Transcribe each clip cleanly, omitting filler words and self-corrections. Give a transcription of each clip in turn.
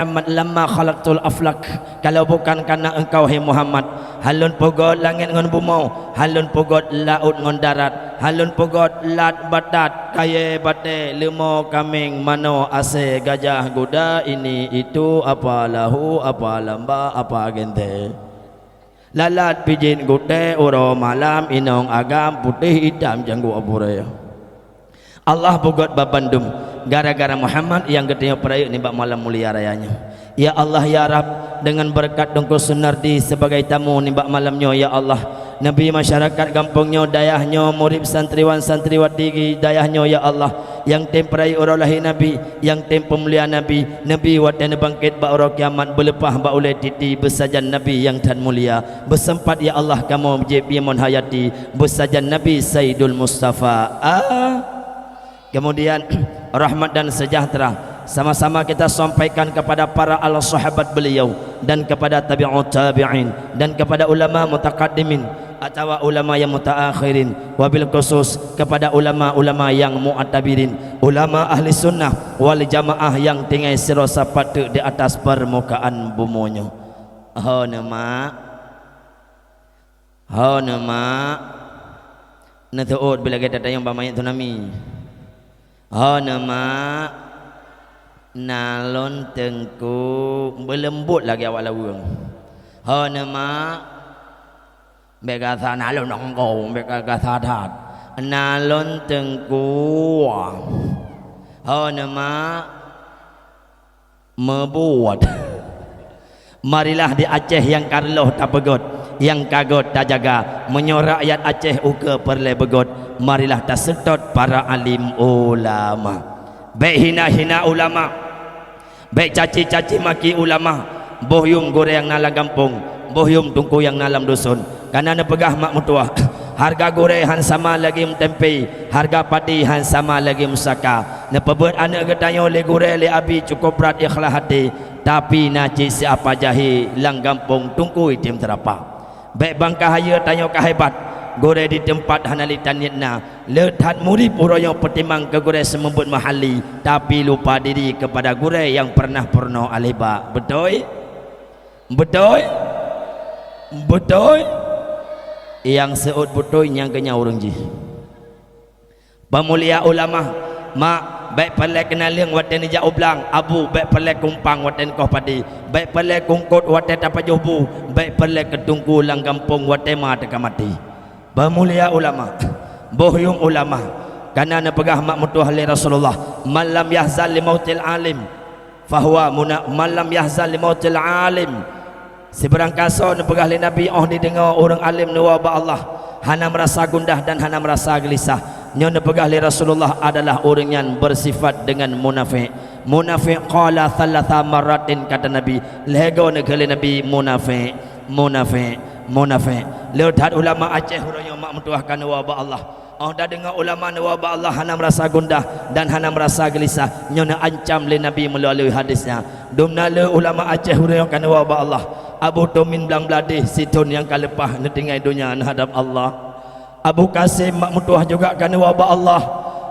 Muhammad lamma khalaqtul aflak, kalau bukan karena engkau hai Muhammad, halun pogot langit ngon bumau, halun pogot laut ngon darat, halun pogot lat batat kaya bate lemo kaming mano ase gajah kuda ini itu apa lahu apa lamba apa gente lalat pijin gute uro malam inong agam putih hitam janggu abure. Allah pogot babandum gara-gara Muhammad yang getenya perayuk ni bak malam mulia rayanya. Ya Allah ya Rab, dengan berkat dongko Sunardi sebagai tamu ni bak malamnya ya Allah, Nabi masyarakat kampungnya dayahnya murid santriwan santriwati dayahnya ya Allah, yang tem perayuk urolahi Nabi, yang tem pemuliaan Nabi, Nabi watan bangkit bak ura kiamat berlepah bak oleh titi bersajan Nabi yang tan mulia bersempat ya Allah kamu jepiamon hayati bersajan Nabi Sayyidul Mustafa. Kemudian rahmat dan sejahtera sama-sama kita sampaikan kepada para al-sahabat beliau dan kepada tabi'ut tabi'in dan kepada ulama mutaqaddimin atau ulama yang mutaakhirin, wabil khusus kepada ulama-ulama yang mu'tabirin, ulama ahli sunnah wal jamaah yang tinggal sirasa patut di atas permukaan bumonya. Ho nama natuut bila kita tayang bamayat tu nami. Nama nalon tengku berlembut lagi awak lawang. Nama begasa nalon nongko begasa dat nalon tengku. Nama membuat. Marilah di Aceh yang karloh tak begot, yang kagot tak jaga, menyorak rakyat Aceh uke perle begot. Marilah tak setot para alim ulama, baik hina-hina ulama, baik caci-caci maki ulama, bohyum gore yang nalang kampung, bohyum tungku yang nalam dusun, karena nepegah mak mutuah. Harga gore han sama lagi tempe, harga padi han sama lagi musaka. Nepebut anak getayo le gore le abi cukup berat ikhlas hati, tapi naci siapa jahi lang kampung tungku itim terapa. Baik bangka haya tanyo kahebat, gore di tempat hanali tanitna, lehat murid uroyo petimang ke gore semembut mahali, tapi lupa diri kepada gore yang pernah purno aliba. Betul? Betul? Betul? Yang seut betul yang kenya orang ji. Pemulia ulama mak baik pelek kenaliang waten ija ublang abu baik pelek kumpang waten koh padi baik pelek kungkut waten apa jobu baik pelek ketungku lang kampung waten ma teka mati. Pemulia ulama bohyum ulama karena nepegah mak mutuah li Rasulullah malam yahzal li mautil alim fahuwa malam yahzal li mautil alim. Seberang kaso nepegah li Nabi didengar orang alim nuwaba Allah hana merasa gundah dan hana merasa gelisah. Nyo nepegah li Rasulullah adalah orang yang bersifat dengan munafik. Munafik qala thalatha maratin kata Nabi, lego negeri Nabi munafik munafik munafik. Lihat ulama Aceh huraya mak mentuahkan nuwaba Allah. Dah dengar ulama nuwaba Allah hana merasa gundah dan hana merasa gelisah. Nyo na ancam li Nabi melalui hadisnya. Dumna le ulama Aceh huraya kan nuwaba Allah. Abu Tomin belang beladih situn yang kalepah netinggai dunia hadap Allah. Abu Kasim mak mutuah juga kan wabah Allah.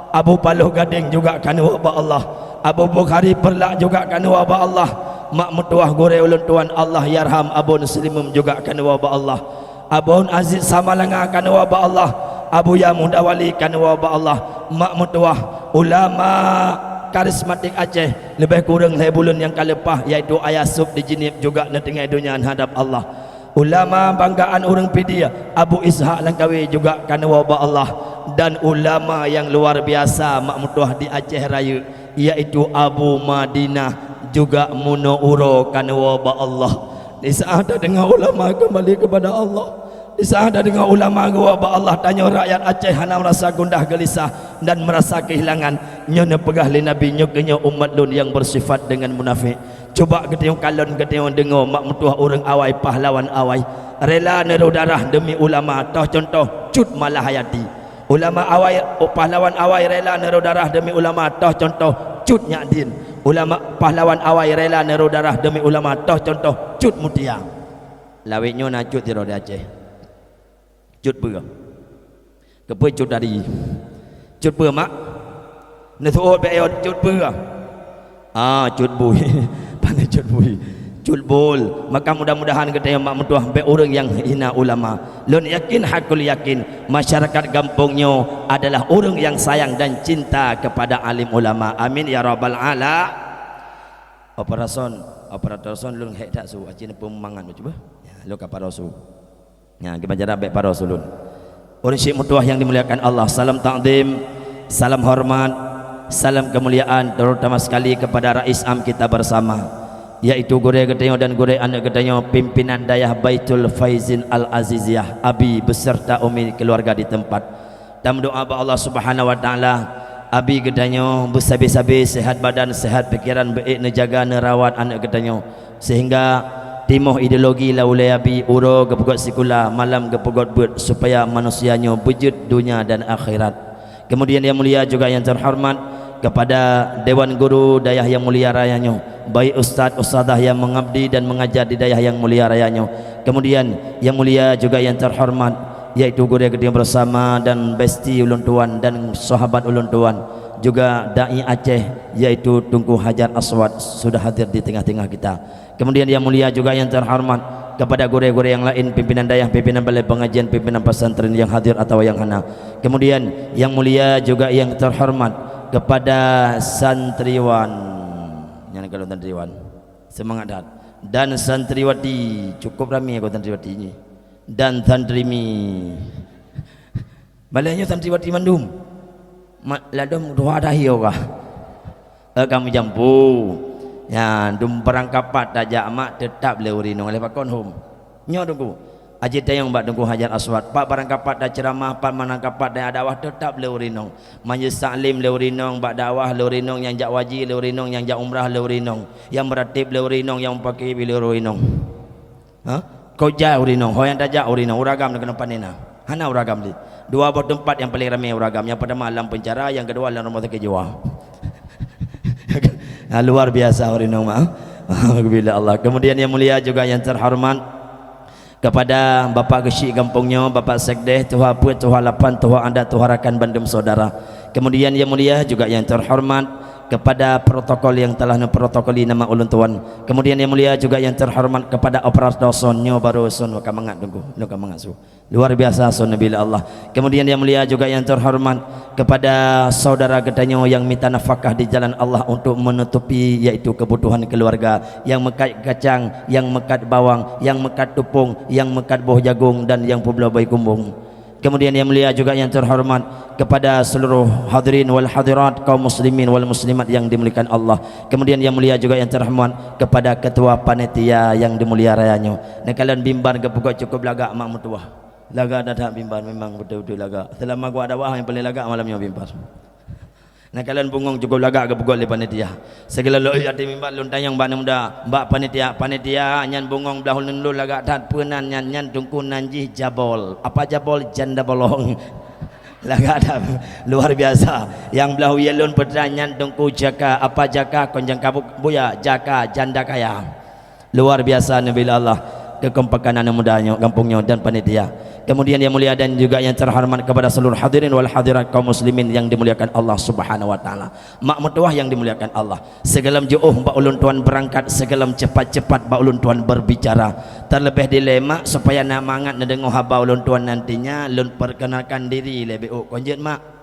Abu Paluh Gading juga kan wabah Allah. Abu Bukhari Perlak juga kan wabah Allah. Mak mutuah gore ulun tuan Allah yarham Abu Muslimum juga kan wabah Allah. Abu Aziz Samalanga kan wabah Allah. Abu Yamudawali kan wabah Allah. Mak mutuah ulama karismatik Aceh lebih kurang lebulun yang kalepah yaitu ayah sub di Jinib juga netinggai dunia hadap Allah. Ulama banggaan orang Pidia Abu Ishaq Langkawi juga kan wabah Allah. Dan ulama yang luar biasa mak mutuah di Aceh Raya yaitu Abu Madinah juga Muno Uro kan wabah Allah. Di saat dengar ulama kembali kepada Allah, di saat dengar ulama wabah Allah, tanya rakyat Aceh hana merasa gundah gelisah dan merasa kehilangan. Nyonya pegah li Nabi nyokenya umat lun yang bersifat dengan munafik. Coba ketengok kalon ketengok dengar mak mutuah orang awai pahlawan awai rela neru darah demi ulama. Toh contoh cut malah hayati ulama awai pahlawan awai rela neru darah demi ulama. Toh contoh cut nyadin ulama pahlawan awai rela neru darah demi ulama. Toh contoh cut mutia lawiknya na cut tiro di Aceh cut pura kepe cut dari cut pura mak nesuot be cut pura cut bui pandai culbul. Maka mudah-mudahan kita yang mak mentuah be orang yang hina ulama. Lun yakin hakul yakin masyarakat kampungnya adalah orang yang sayang dan cinta kepada alim ulama. Amin ya rabbal ala. Operator son lun hek tak su acin pemangan cuba. Ya lu ka parasu. Ya kita jara be parasu lun. Orang syekh mentuah yang dimuliakan Allah, salam ta'zim, salam hormat, salam kemuliaan terutama sekali kepada Rais Am kita bersama, yaitu Gure Gedeyo dan Gure Anak Gedeyo, pimpinan dayah Baitul Faizin Al-Aziziyah, Abi beserta Umi keluarga di tempat. Dan doa Allah Subhanahu wa taala Abi Gedeyo bersabi-sabi sehat badan, sehat pikiran, baik nejaga nerawat anak Gedeyo sehingga timoh ideologi laulai abi uro gepegot sikula malam gepegot buat supaya manusianya wujud dunia dan akhirat. Kemudian yang mulia juga yang terhormat kepada Dewan Guru Dayah yang mulia rayanya, baik ustaz ustazah yang mengabdi dan mengajar di dayah yang mulia rayanya. Kemudian yang mulia juga yang terhormat yaitu guru gede bersama dan besti ulun tuan dan sahabat ulun tuan, juga dai Aceh yaitu Tunku Hajar Aswad sudah hadir di tengah-tengah kita. Kemudian yang mulia juga yang terhormat kepada guru-guru yang lain, pimpinan dayah, pimpinan balai pengajian, pimpinan pesantren yang hadir atau yang hana. Kemudian yang mulia juga yang terhormat kepada santriwan, yang kalau santriwan semangat dah, dan santriwati, cukup ramai aku santriwati ini, dan santrimi balainya santriwati mandum ladum dua dahi kah kami jampu ya dum perangkapat tajak mak tetap leurinong oleh pakon hum nyo tunggu aji tayong bak tunggu Hajar Aswad pak perangkapat dah ceramah pak manangkapat dah dakwah tetap leurinong majlis taklim leurinong bak dakwah leurinong yang jak waji leurinong yang jak umrah leurinong yang beratib leurinong yang pakai leurinong ha kau jauh urinong hoyan tajak urinong uragam nak kena panena hana uragam di dua buat tempat yang paling ramai uragam, yang pertama alam pencara, yang kedua alam rumah sakit jiwa. Luar biasa urinong mah. Alhamdulillah Allah. Kemudian yang mulia juga yang terhormat kepada Bapak Gesyik kampungnya, Bapak Sekdeh, Tuha Puat, Tuha Lapan, Tuha Anda, Tuha Rakan Bandung Saudara. Kemudian yang mulia juga yang terhormat kepada protokol yang telah memprotokoli nama ulun tuan. Kemudian yang mulia juga yang terhormat kepada operator sonyo baru son kamangat tunggu kamangat su luar biasa son nabi Allah. Kemudian yang mulia juga yang terhormat kepada saudara gedanyo yang minta nafkah di jalan Allah untuk menutupi yaitu kebutuhan keluarga, yang mekat kacang, yang mekat bawang, yang mekat tupung, yang mekat buah jagung dan yang pula bayi kumbung. Kemudian yang mulia juga yang terhormat kepada seluruh hadirin wal hadirat, kaum muslimin wal muslimat yang dimuliakan Allah. Kemudian yang mulia juga yang terhormat kepada ketua panitia yang dimulia rayanya. Nah kalian bimban ke pokok cukup lagak mak mutuah. Lagak dah tak bimban memang betul-betul lagak. Selama gua ada wah yang paling lagak malamnya bimban. Nah kalian bungong cukup lagak ke pokok le panitia. Segala lo ati mimbar lun tayang bana muda, mbak panitia nyan bungong belah lun lagak tat peunan nyan tungku nanjih jabol. Apa jabol? Janda bolong. Lagak ada luar biasa. Yang belah yelun pedranyan tungku jaka, apa jaka konjang kabuk buya jaka janda kaya. Luar biasa nabi Allah kekompakan anak mudanya kampungnya dan panitia. Kemudian yang mulia dan juga yang terhormat kepada seluruh hadirin wal hadirat kaum muslimin yang dimuliakan Allah Subhanahu wa taala. Mak mertuah yang dimuliakan Allah. Segelam jauh mbak ulun tuan berangkat, segelam cepat-cepat mbak ulun tuan berbicara. Terlebih dilema supaya nak mangat ndengo haba ulun tuan nantinya lun perkenalkan diri lebih konjet mak.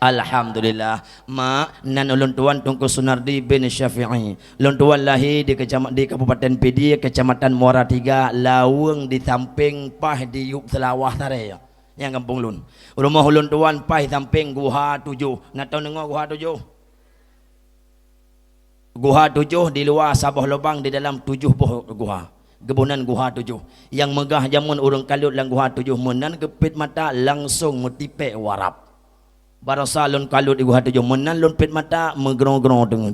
Alhamdulillah mak nan ulun tuan Tunku Sunardi bin Syafi'i. Ulun tuan lahir di Kabupaten Pidi, Kecamatan Muara Tiga, Laweng di samping pah di Yub Selawah tare yang kampung lun. Rumah ulun tuan pah samping Guha 7. Nak tahu dengar Guha 7? Guha 7 di luar Sabah Lubang, di dalam 7 buah guha. Gebunan Guha 7. Yang megah jamun urang kalut lang Guha 7 menan gepit mata langsung mutipe warap. Barasa lun kalut di Guha 7 menan lun pit mata megrong-grong dengan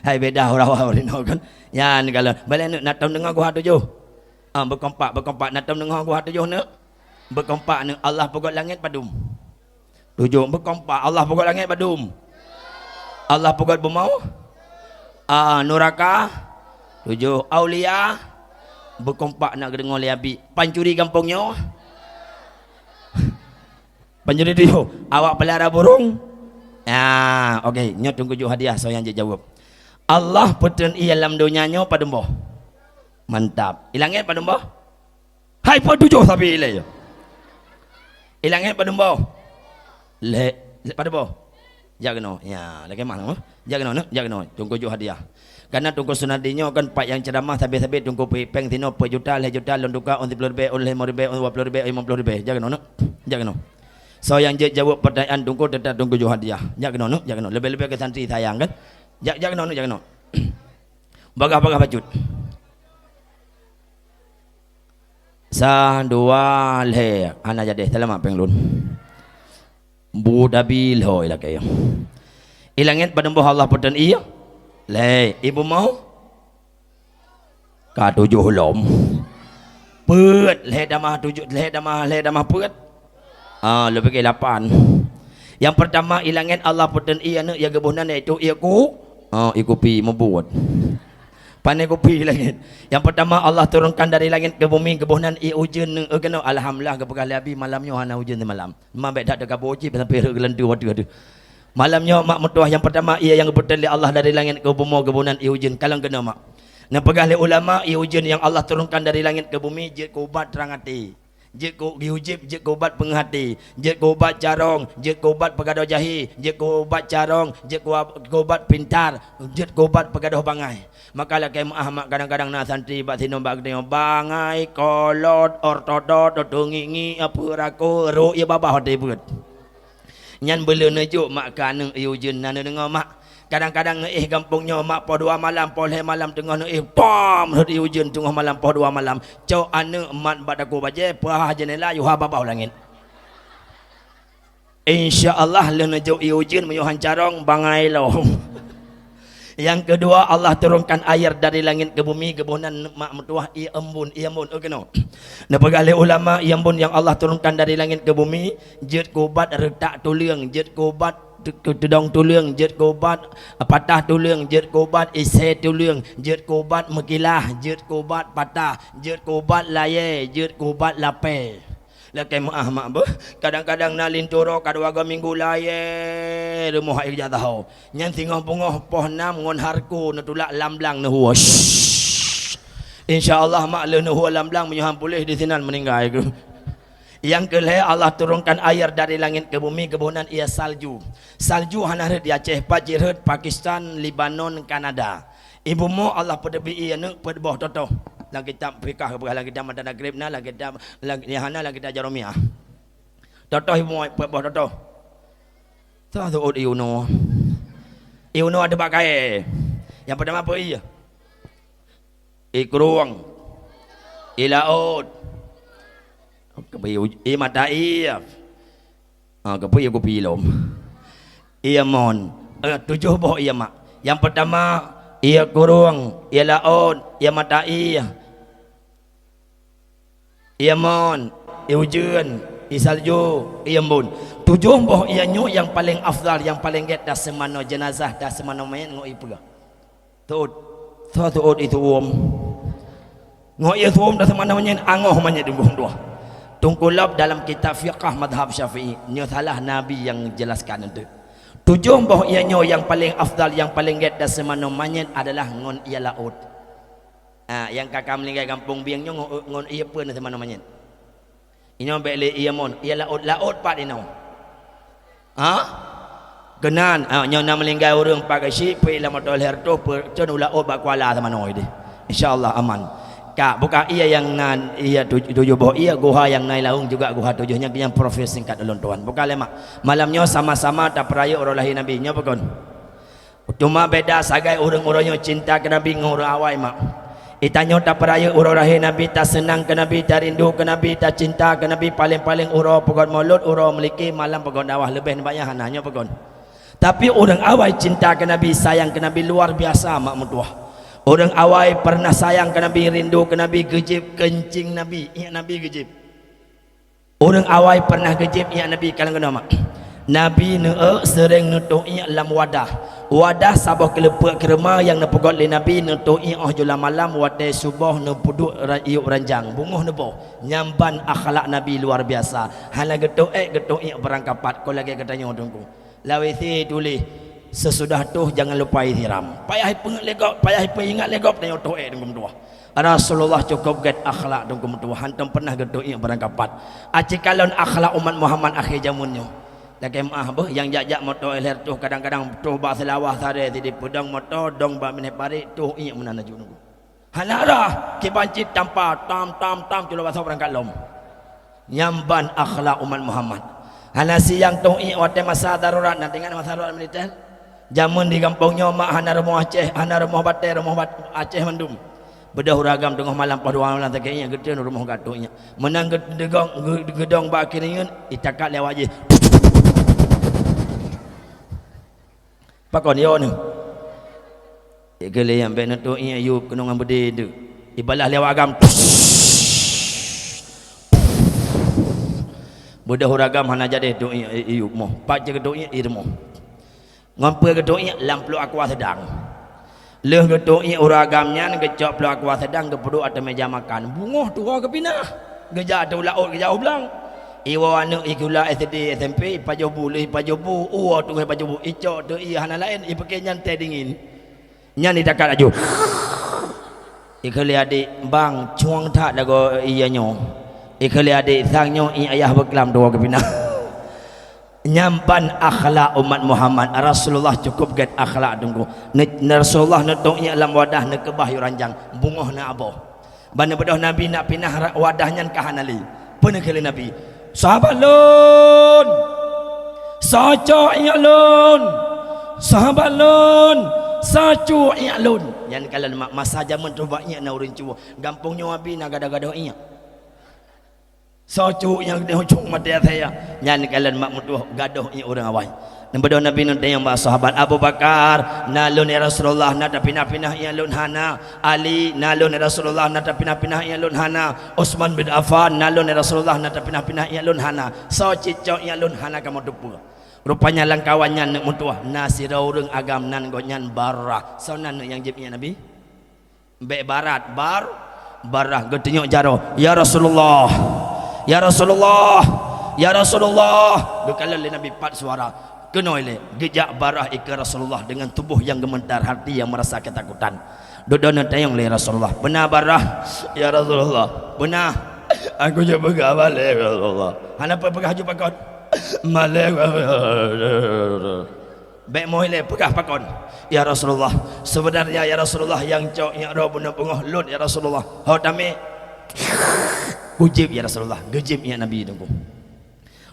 hai beda orang-orang kan ya ni kalau balik nak tahu dengar Guha 7 berkompak nak tahu dengar Guha 7 nak berkompak ni Allah pokok langit padum 7 berkompak Allah pokok langit padum Allah pokok bumau neraka 7 aulia berkompak nak dengar liabi pancuri kampungnya penjuri dia awak pelihara burung. Okey, nyot tunggu ju hadiah saya yang jawab. Allah putun ia dalam dunianya pada boh. Mantap. Ilangnya pada boh. Hai pada tujuh tapi ilai. Ilangnya pada boh. Le pada boh. Jaga no. Ya, lagi mana? Jaga no, jaga no. Tunggu jo hadiah. Karena tunggu sunadinya kan pak yang ceramah tapi tunggu peng tino per juta le juta londuka on 10 ribu on 5 ribu on 20 ribu 50 ribu. Jaga no. Jaga no. So yang jawab pertanyaan tunggu tetap tunggu jo hadiah. Jaga no, jaga no. Lebih-lebih ke santri sayang kan. Jaga no, jaga no. Bagah-bagah bacut. Dua le ana jadi selamat penglun. Budabil hoi lah kayo. Ilangit pada Allah putun iya. Le ibu mau? Ka tujuh lom. Put le damah tujuh le damah put. Lebih ke 8. Yang pertama ilangit Allah putun iya ne ya gebunan itu iya ku. Iku pi membuat. Pandai kopi langit. Yang pertama Allah turunkan dari langit ke bumi kebunan hujan kena alhamdulillah kepada Nabi malamnya hana hujan di malam. Mabek dak dekat boci sampai gelendu waduh. Malamnya mak mutuah yang pertama ia yang kebutan Allah dari langit ke bumi kebunan hujan kalau kena mak. Nah pegah ulama hujan yang Allah turunkan dari langit ke bumi je kubat terang hati. Je ko diujib je kobat penghati, je kobat carong, je kobat pegadoh jahi, je kobat carong, je kobat pintar, je kobat pegadoh bangai. Maka lah kayak mak kadang-kadang nak santri bak sino bak tengok bangai kolot ortodot tungingi apa rako ro ya babah hati put. Nyan bela nejuk mak kaneng iujun nana dengar mak. Kadang-kadang kampungnya mak po 2 malam po le malam tengah pom hudi hujan tengah malam po 2 malam cau ane mat badaku baje pah jenela yu ha babau langit. Insyaallah le nejuk hujan menyuhan carong bangai lo. Yang kedua Allah turunkan air dari langit ke bumi kebunan mak metuah ia embun okeno. Nah pegale ulama ia embun yang Allah turunkan dari langit ke bumi jet kubat retak tuliang jet kubat tudong tuliang jet kobat patah tuliang jet kobat ise tuliang jet kobat mekilah jet kobat patah jet kobat laye jet kobat lape lakai mak bah kadang-kadang nalin turo kadang minggu laye rumah air jatuh nyan tinggal bungoh poh 6 ngon harku natulak lamblang nahu insyaallah mak le nahu lamblang menyuhan pulih di sinan meninggal aku. Yang kedua Allah turunkan air dari langit ke bumi kebunan ia salju. Salju hana di Aceh, Pajirhut, Pakistan, Libanon, Kanada. Ibu mu Allah pedebi ia ne pedboh toto. Lagi kitab fikah lagi kitab mata gribna lagi kitab lagi hana lagi kitab jarumiyah. Toto ibu mu pedboh toto. Tu od iuno. Iuno ada pakai. Yang pertama apa ia? Ikruang. Ilaud. Kepiu mata iya kepiu kopi lom iya mon 7 boh iya mak. Yang pertama ia kurung ia laut ia mata iya mon ia hujan ia salju ia embun. 7 boh ia nyu yang paling afdal yang paling get dah semano jenazah dah semano mayat ngoi pula tuut itu ngoi itu dah semano mayat angoh mayat dunggung dua. Tungkulab dalam kitab fiqah madhab syafi'i nya salah Nabi yang jelaskan itu 7 boh ianya yang paling afdal yang paling get dan semana manyet adalah ngon ia laut. Yang kakak melingkai kampung biangnya ngon ia pun semana manyet ini beli ia mon ia laut pat ini kenan nya nak melingkai orang pakai sip pi lama tol herto cun laut bak kuala semana oi deh insyaallah aman. Kak, bukan ia yang ia 7 boh ia guha yang nai laung juga guha 7-nya yang profil singkat ulun tuan. Bukan lemak. Malamnya sama-sama tak peraya orang lahir Nabi nya bukan. Cuma beda sagai orang-orangnya cinta ke Nabi ngurang awai mak. Itanya tak peraya orang lahir Nabi tak senang ke Nabi tak rindu ke Nabi tak cinta ke Nabi paling-paling orang pegon mulut orang memiliki malam pegon dawah lebih banyak hananya pegon. Tapi orang awai cinta ke Nabi sayang ke Nabi luar biasa mak mutuah. Orang awai pernah sayang ke Nabi, rindu ke Nabi, gejib kencing Nabi, iya Nabi gejib. Orang awai pernah gejib, iya Nabi kalau kena mak. Nabi sering nutu'i dalam wadah sabah kelepuk kerma yang nepegot le Nabi nutu'i julam malam wadah subuh nepuduk iuk ranjang bunguh nebo nyamban akhlak Nabi luar biasa. Hala getu'i berangkapat kau lagi katanya tunggu lawisi tulis Sesudah tu jangan lupa ihram. Payah pengelegop, payah ingat legop tengok tu dengan tua. Rasulullah cukup get akhlak dengan tua. Hantam pernah geduk yang berangkapat. Aci kalon akhlak umat Muhammad akhir zamannya. Lagi maah bah yang jajak motor leher tu kadang-kadang tu bak selawah sare di pedang motor dong ba meneh pari tu inya menana ju nunggu. Halara ke banci tanpa tam culo basa berangkat lom. Nyamban akhlak umat Muhammad. Hana siang tu inya wate masa darurat nanti kan masa darurat militer. Jamun di kampungnya mak hana rumah Aceh, hana rumah Bate, rumah Aceh Mandum. Bedah ragam tengah malam pada orang lantai kayaknya gede rumah gatuknya. Menang gedong ba kirinya itakat lewat je. Pakon yo ni. Ikele yang ben tu nya yu kenongan bede tu. Ibalah lewat agam. Bedah ragam hana jadi tu yu moh. Pak je gedoknya irmo. Ngompe gedoknya lamplu aqua sedang. Leh gedoknya uragamnya ngecok pelu aqua sedang ke perut atas meja makan. Bungoh tu ke pinah. Geja tu laut geja ublang. Iwa anu ikula SD SMP pajobu leh pajobu uwa tu pajobu icok tu iya hana lain i pakai nyantai dingin. Nyan dekat aju. Ikali adik bang cuang tak lagu iya nyo. Ikali adik sang nyo i ayah berkelam dua ke pinah. Nyampan akhlak umat Muhammad. Rasulullah cukup get akhlak tunggu. Rasulullah netoknya alam wadah nak kebah yu ranjang bungoh na aboh. Bana bedah Nabi nak pinah wadahnya ke hanali. Pernah kali Nabi. Sahabat lun. Saco iya lun. Sahabat lun. Sacu iya lun. Yang kalau masa zaman tu baknya na urang cuba. Gampungnya Nabi nak gada-gada iya. Sacu yang dia hujung mati saya. Yang kalau mak mutuh gaduh iya orang awai. Nampak Nabi nanti yang bahas sahabat Abu Bakar nalun ya Rasulullah nada pinah-pinah ya lun hana. Ali nalun ya Rasulullah nada pinah-pinah ya lun hana. Utsman bin Affan nalun ya Rasulullah nada pinah-pinah ya lun hana. So cicok ya lun hana kamu dupu. Rupanya langkawannya nak mutuah nasi raurung agam nan gonyan barah. So nan yang jibnya Nabi. Be barat barah gedenyok jaro. Ya Rasulullah. Ya Rasulullah. Ya Rasulullah. Dukalah Nabi pat suara. Kenoile gejak barah ikut Rasulullah dengan tubuh yang gemetar, hati yang merasa ketakutan. Dodona tayang le Rasulullah. Benar barah ya Rasulullah. Benar. Aku je pegah balik ya Rasulullah. Hanapa pegah haju pakon? Malik. Baik mohile pegah pakon. Ya Rasulullah. Sebenarnya ya Rasulullah yang cok yang roh benar pengoh lut ya Rasulullah. Hau tami. Ujib ya Rasulullah. Gejib ya Nabi tunggu.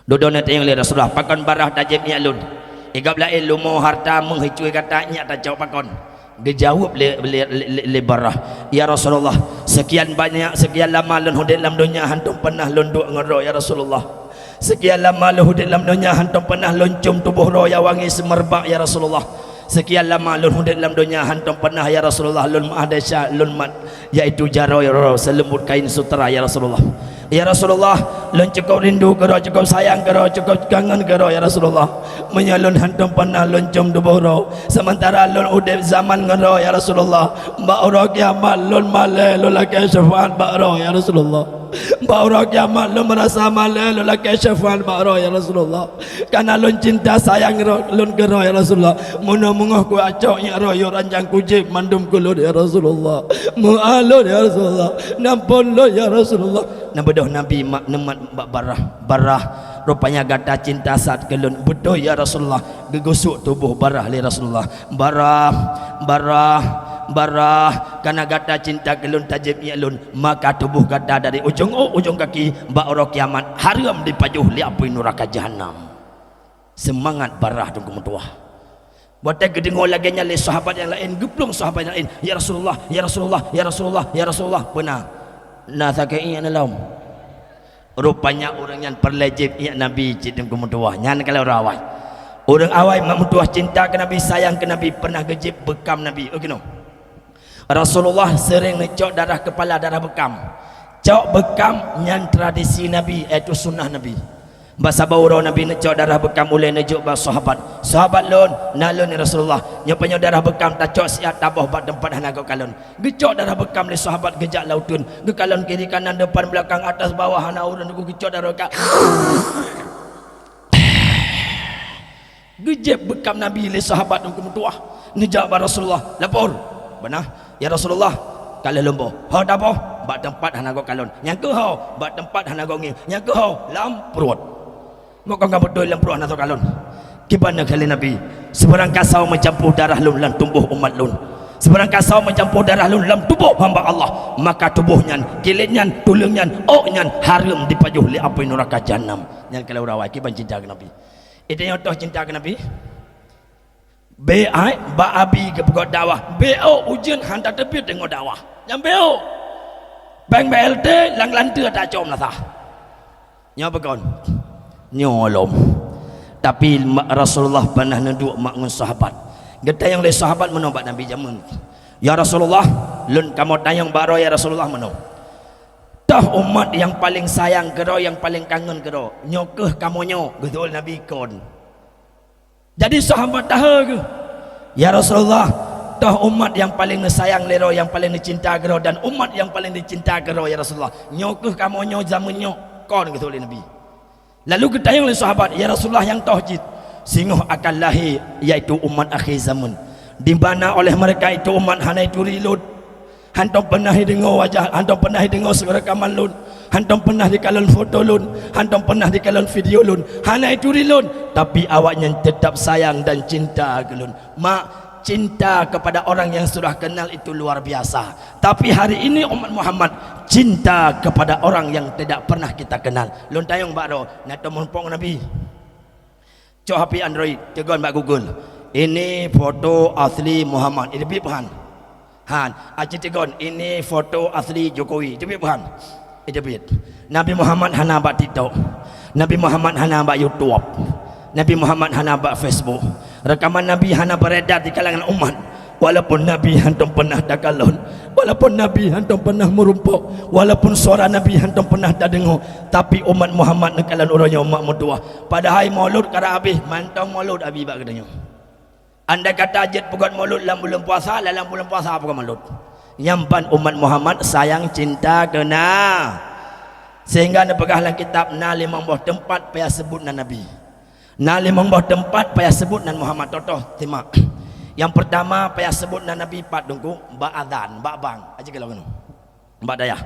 Dodona tayang le Rasulullah pakon barah tajib nya lun. Igap lain lumo harta menghicui katanya tak jawab pakon. Dia jawab le barah. Ya Rasulullah, sekian banyak sekian lama lun hudud dalam dunia hantum pernah lun duk ngero ya Rasulullah. Sekian lama lun hudud dalam dunia hantum pernah lun cium tubuh roh ya wangi semerbak ya Rasulullah. Sekian lama lun hudud dalam dunia hantum pernah ya Rasulullah lun ma'adasya lun mat yaitu jaro ya roh selembut kain sutera ya Rasulullah. Ya Rasulullah, lun cukup rindu kero, cukup sayang kero, cukup kangen kero ya Rasulullah. Menyalun hantum pernah lun cium tubuh roh. Sementara lun udip zaman kero ya Rasulullah. Mbak roh kiamat lun male lun laki syafaat mbak roh ya Rasulullah. Mbak roh kiamat lun merasa male lun laki syafaat mbak roh ya Rasulullah. Karena lun cinta sayang lun kero ya Rasulullah. Muna mengoh ku acok ya roh yo ranjang kujib mandum kulud ya Rasulullah. Mu'alun ya Rasulullah. Nampun lo ya Rasulullah. Nabedah Nabi mak nemat barah rupanya gata cinta saat kelun betul ya Rasulullah gegusuk tubuh barah li Rasulullah barah karena gata cinta kelun tajib ya lun maka tubuh gata dari ujung ujung kaki ba'ro kiamat haram dipajuh li api neraka jahanam. Semangat barah tunggu mutuah buatnya gedengol lagi nyali sahabat yang lain geplung sahabat yang lain ya Rasulullah ya Rasulullah ya Rasulullah ya Rasulullah benar. Nah sakai nalam. Rupanya orang yang perlejib ya Nabi cinta ke mutuah. Nyan kalau orang awai. Orang awai mutuah cinta ke Nabi, sayang ke Nabi, pernah gejib bekam Nabi. Okey no. Rasulullah sering ngecok darah kepala, darah bekam. Cok bekam nyan tradisi Nabi, itu sunnah Nabi. Bahasa bauro Nabi ngecok darah bekam oleh nejuk bah sahabat. Sahabat lon, nalon ni Rasulullah. Nyopanya darah bekam tak cok siat taboh bak tempat hanaga kalon. Gecok darah bekam ni sahabat gejak lautun. Ge kalon kiri kanan depan belakang atas bawah hana urun ku gecok darah bekam. Gejep bekam Nabi le sahabat dong kemutuah. Nejak Rasulullah lapor. Benar? Ya Rasulullah, kalau lembo. Ha dah apa? Bak tempat hana go kalon. Yang ke ha, bak tempat hana go ngin. Yang ke ha, lam perut. Mau kau betul lam perut hana to kalon. Kibana kali Nabi, sebarang kasau mencampur darah lun lan tumbuh umat lun. Sebarang kasau mencampur darah lun dalam tubuh hamba Allah, maka tubuhnya, kilitnya, tulungnya, oknya haram dipajuh li api neraka jahanam. Yang kalau rawai kiban cinta ke Nabi. Itu yang toh cinta ke Nabi. Be'ai ba abi ke pegawai dakwah. Be'o ujian hantar tepi tengok dakwah. Yang be'o. Bang BLT lang lantai tak com lah sah. Nyo bekon. Nyolom. Tapi Rasulullah pernah nenduk makngun sahabat. Geta yang le sahabat menobat Nabi jamun. Ya Rasulullah, lun kamu tayang baro ya Rasulullah meno. Tah umat yang paling sayang kero, yang paling kangen kero. Nyokeh kamu nyo, betul Nabi kon. Jadi sahabat dah ke? Ya Rasulullah, tah umat yang paling sayang lero, yang paling dicinta kero, dan umat yang paling dicinta kero ya Rasulullah. Nyokeh kamu nyo zaman nyo kon betul Nabi. Lalu kita yang le sahabat, ya Rasulullah yang tauhid. Singguh akan lahir yaitu umat akhir zaman, di mana oleh mereka itu umat hana itu rilud. Hantam pernah dengar wajah, hantam pernah dengar rekaman lun, hantam pernah di kalon foto lun, hantam pernah di kalon video lun, hana itu rilud. Tapi awaknya tetap sayang dan cinta ke lun. Mak cinta kepada orang yang sudah kenal itu luar biasa. Tapi hari ini umat Muhammad cinta kepada orang yang tidak pernah kita kenal. Lun tayong baro nato mumpung Nabi. Cok HP Android, tegon mbak Google. Ini foto asli Muhammad. Ini bipan. Han, aci tegon. Ini foto asli Jokowi. Itu bipan. Itu bit. Nabi Muhammad hana mbak TikTok. Nabi Muhammad hana mbak YouTube. Nabi Muhammad hana mbak Facebook. Rekaman Nabi hana beredar di kalangan umat. Walaupun Nabi hantam pernah dakalon, walaupun Nabi hantam pernah merumpuk, walaupun suara Nabi hantam pernah dah dengar, tapi umat Muhammad nekalan orangnya umat mutua. Padahal maulud kara habis, mantong maulud habis bak katanya. Anda kata ajat pegat maulud dalam bulan puasa, dalam bulan puasa apa maulud? Yang pan umat Muhammad sayang cinta kena. Sehingga anda pegahlah kitab na limang buah tempat payah sebut nan Nabi. Na limang buah tempat payah sebut nan Muhammad. Totoh timak. Yang pertama payah sebut dan Nabi pat dengku ba adzan ba bang aja kalau ngono ba dayah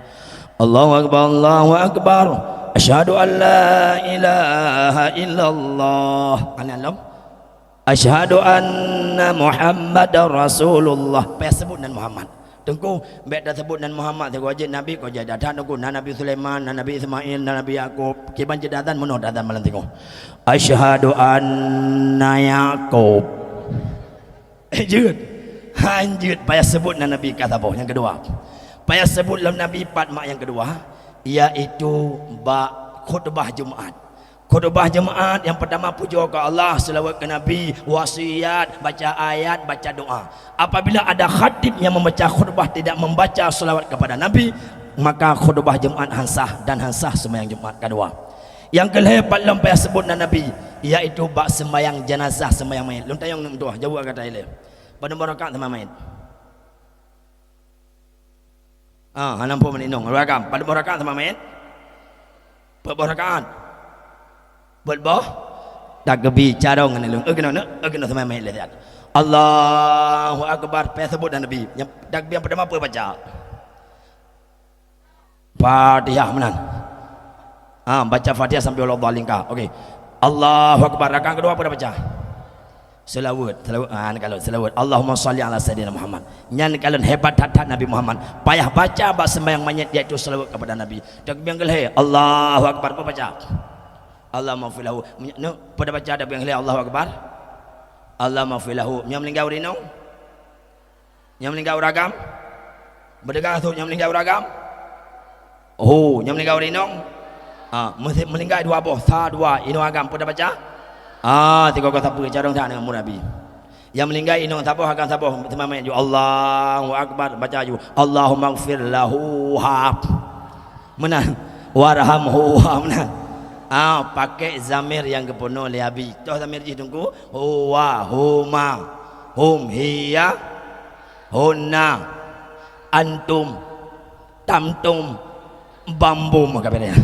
Allahu akbar asyhadu an la ilaha illallah analam asyhadu anna muhammadar rasulullah payah sebut dan Muhammad dengku baik dah sebut dan Muhammad tu wajib Nabi ko jadi dah dengku Nabi Sulaiman Nabi Ismail Nabi Yakub kiban jadi adzan menod adzan malam tengok asyhadu anna Yaqub Hanjut hanjut payah sebut Nabi kata apa yang kedua payah sebut Nabi empat mak yang kedua iaitu ba khutbah Jumaat. Khutbah Jumaat yang pertama puja ke Allah, selawat ke Nabi, wasiat, baca ayat, baca doa. Apabila ada khatib yang membaca khutbah tidak membaca selawat kepada Nabi, maka khutbah Jumaat hansah dan hansah sembahyang Jumaat kedua. Yang kelepat lam payah sebut Nabi iaitu bak sembahyang jenazah, sembahyang mayit. Lun tayang nam tuah jawab kata ile. Pada rakaat sama mayit. Hanam pun meninong rakaat. Pada rakaat sama mayit. Pada rakaat. Berboh tak gebi carong ngene lung. Kena sama mayit lihat. Allahu akbar payah sebut Nabi. Yang takbir pertama apa baca? Fatihah menan. Baca Fatihah sampai Allah lingkar. Okey. Allahu akbar. Rakaat kedua apa dah baca? Selawat. Kalau selawat. Allahumma salli ala sayyidina Muhammad. Nyan kalau hebat hatat Nabi Muhammad. Payah baca bak sembahyang mayit iaitu selawat kepada Nabi. Takbir yang kelih. Allahu akbar apa baca? Allahumma filahu. No, pada baca ada yang kelih Allahu akbar. Allahumma filahu. Nyam linggau rinong. Nyam linggau ragam. Berdekat tu nyam linggau ragam. Nyam linggau rinong. Melingkai dua boh, sa dua ino agam pada baca. Tiga kata pergi carong tak dengan Nabi. Yang melingkai ino saboh agam saboh temamai ju Allahu akbar baca ju Allahumma ighfir lahu menan warhamhu menan. Pakai zamir yang kepenuh oleh Abi. Toh zamir ji tunggu huwa huma hum hiya hunna antum tamtum bambu maka beda.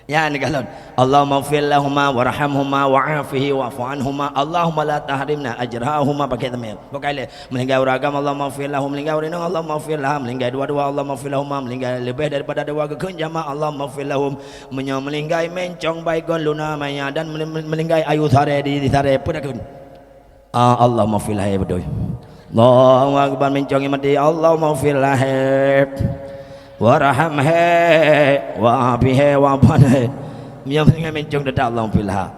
Ya ni galon. Allahumma ighfir lahumma warhamhuma wa'afihi wa'fu anhuma. Allahumma la tahrimna ajrahuma pakai tamil. Pakai le melinggai uragam Allahumma ighfir lahum melinggai urinong Allahumma ighfir lahum melinggai dua-dua Allahumma ighfir lahum melinggai lebih daripada dua kekeun jama Allahumma ighfir lahum melinggai mencong baigon luna maya dan melinggai ayu thare di thare pudakeun. Allahumma ighfir lahum bedoy. Allahu akbar mencong mati Allahumma ighfir lahum warhamhe wa'abihe wa'abane yang dengan mencong dedak Allah filah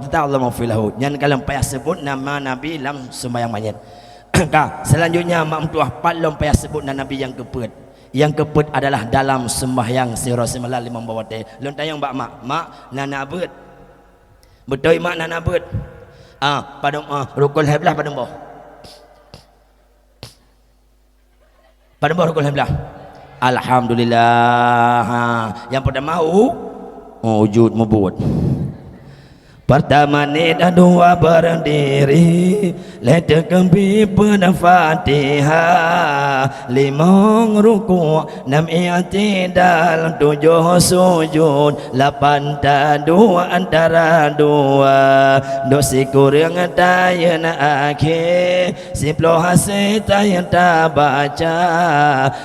dedak Allah filahu nyan kalau payah sebut nama Nabi dalam sembahyang mayit. Selanjutnya mak mentuah palom payah sebut nama Nabi yang keput adalah dalam sembahyang sirah semalam limang bawate lon tayang mak nana beut betul mak nana beut pada rukun heblah pada rukun heblah. Alhamdulillah. Yang pertama wujud mubud. Pertama ni dah dua berdiri Leta kempi pada Fatihah Limang ruku' 6 i'tidal 7 sujud 8 tadu antara dua Dosi kurang tayang akhir 10 hasil tayang tak baca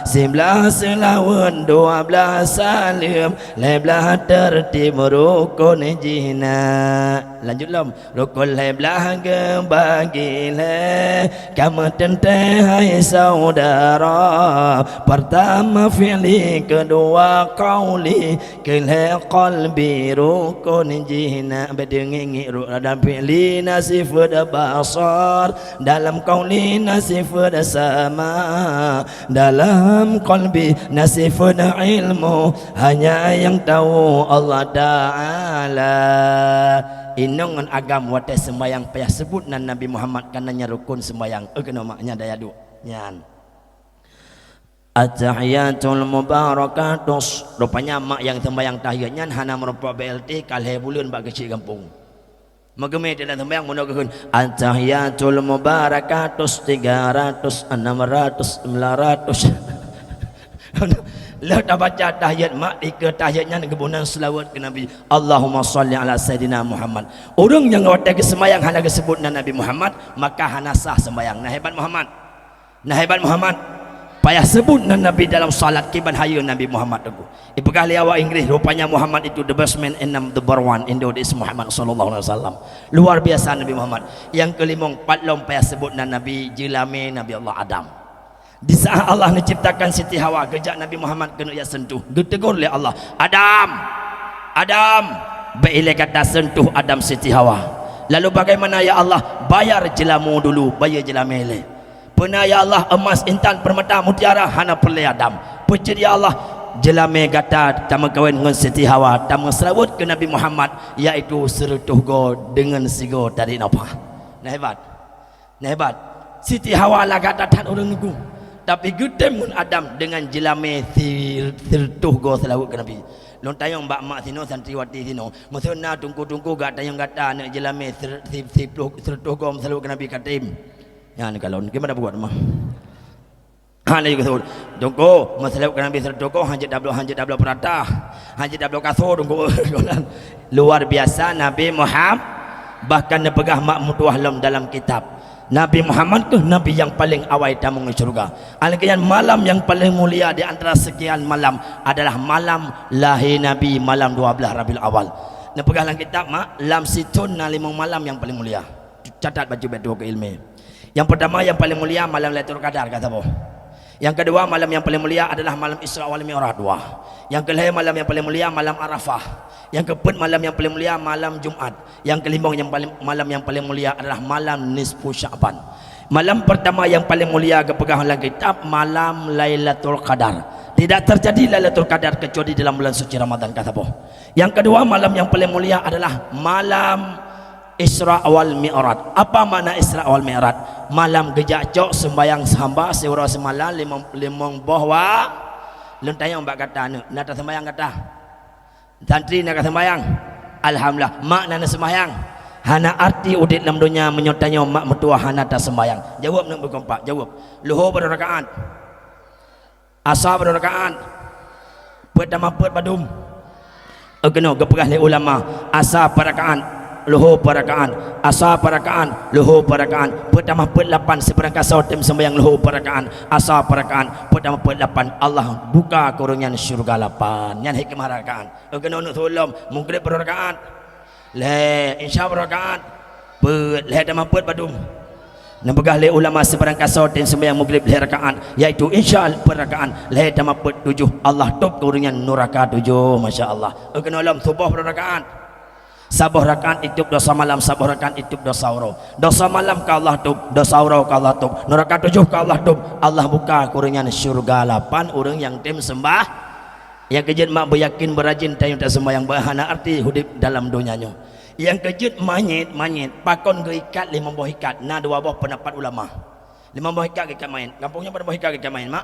11 lawan 12 salim 15 tertib rukun jina. Lanjutlah rukun belah kebagilah kamu tentang hai saudara pertama fi'li kedua qauli kelih qalbi rukun jina bedengi dalam fi'li nasif basar dalam qauli nasif sama dalam qalbi nasif ilmu hanya yang tahu Allah Ta'ala. Inongan agam wate sembayang payah sebut nan Nabi Muhammad kananya rukun sembayang kena maknya daya du nyan at-tahiyatul mubarakatus rupanya mak yang sembayang tahiyat nyan hana merupa BLT kalhe bulan bak kecil kampung mageme dalam sembayang mun keun at-tahiyatul mubarakatus 300 600 900 lah dah baca tahiyat mak ke tahiyatnya kebunan selawat ke Nabi Allahumma salli ala Sayyidina Muhammad. Orang yang watak sembahyang hana disebut Nabi Muhammad maka hana sah sembahyang. Nah hebat Muhammad payah sebut Nabi dalam salat kiban hayu Nabi Muhammad aku ipekah liawa Inggris rupanya Muhammad itu the best man and the one in the is Muhammad sallallahu alaihi wasallam. Luar biasa Nabi Muhammad. Yang kelimong patlom payah sebut Nabi jelame Nabi Allah Adam. Di saat Allah menciptakan Siti Hawa kejak Nabi Muhammad kena ia sentuh ditegur oleh Allah Adam bila kata sentuh Adam Siti Hawa lalu bagaimana ya Allah bayar jelamu dulu bayar jelamele pernah ya Allah emas intan permata mutiara hana perle Adam pecah ya Allah jelame kata tama kawin dengan Siti Hawa tama selawat ke Nabi Muhammad iaitu serutuh go dengan sigo dari napa nah hebat Siti Hawa lah kata tan orang niku tapi gedem mun Adam dengan jelame tertuh go selawat ke Nabi lon tayang mbak mak sino santriwati sino musuna tungku-tungku gak tayang kata nak jelame tertuh go selawat ke Nabi katim ya ni kalau gimana buat mah hanya gitu tungku selawat ke Nabi tertuh go hajat dablo perata hajat dablo kaso tungku luar biasa Nabi Muhammad bahkan nepegah mak mutuah dalam kitab Nabi Muhammad tu Nabi yang paling awal damung syurga. Alkian malam yang paling mulia di antara sekian malam adalah malam lahir Nabi malam 12 Rabiul Awal. Nak pegang dalam kitab mak lam situn na 5 malam yang paling mulia. Catat baju betul ke ilmu. Yang pertama yang paling mulia malam Lailatul Qadar kata apa? Yang kedua malam yang paling mulia adalah malam Isra wal Mi'raj 2. Yang kelima malam yang paling mulia malam Arafah. Yang keempat malam yang paling mulia malam Jumat. Yang kelima malam yang paling mulia adalah malam nisfu Sya'ban. Malam pertama yang paling mulia kepegang dalam kitab malam Lailatul Qadar. Tidak terjadi Lailatul Qadar kecuali dalam bulan suci Ramadan kata apa? Yang kedua malam yang paling mulia adalah malam Isra wal Mi'raj. Apa makna Isra wal Mi'raj? Malam gejak cok sembayang hamba seura semalam limong bahwa lentayang mbak kata nak sembayang kata santri nak sembayang alhamdulillah mak nak sembayang hana arti udit dalam dunia menyotanya mak mertua hana tak sembayang jawab nak berkompak jawab luhur pada rakaat asar pada rakaat pertama pet padum kena geperah le ulama asa parakaan luhur parakaan asa parakaan luhur parakaan pertama per-8 seperangkat sautim sembahyang luhur parakaan asa parakaan pertama per-8 Allah buka kurungan syurga 8 yang hikmah rakaat kena nak tolong mungkin perakaat le insya rakaat per le tama per badum nambah le ulama seperangkat sautim sembahyang maghrib le rakaat iaitu insya perakaat le tama per 7 Allah top kurungan neraka 7 masya-Allah kena lam subuh rakaat sabuh rakaat itu dosa malam sabuh rakaat itu dosa sauro dosa malam ka Allah tub dosa sauro ka Allah tub neraka 7 ka Allah tub Allah buka kurungan syurga 8 orang yang tim sembah yang kejut mak beryakin berajin tayang tak sembahyang bahana arti hidup dalam dunianya yang kejut manyit pakon ke ikat 5 buah ikat na 2 buah pendapat ulama 5 buah ikat ikat main kampungnya pada buah ikat main mak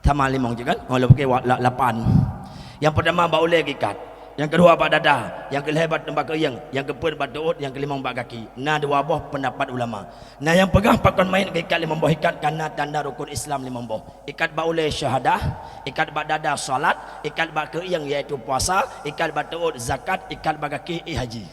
sama 5 je kan kalau pakai 8 yang pertama ba oleh ikat yang kedua bak dada, yang kelebat tembak keuyang, yang keempat bak doot, yang kelima bak kaki. Nah 2 buah pendapat ulama. Nah yang pegang pakon main ke ikat 5 buah ikat karena tanda rukun Islam 5 buah. Ikat bak oleh syahadah, ikat bak dada salat, ikat bak keuyang iaitu puasa, ikat bak doot zakat, ikat bak kaki haji.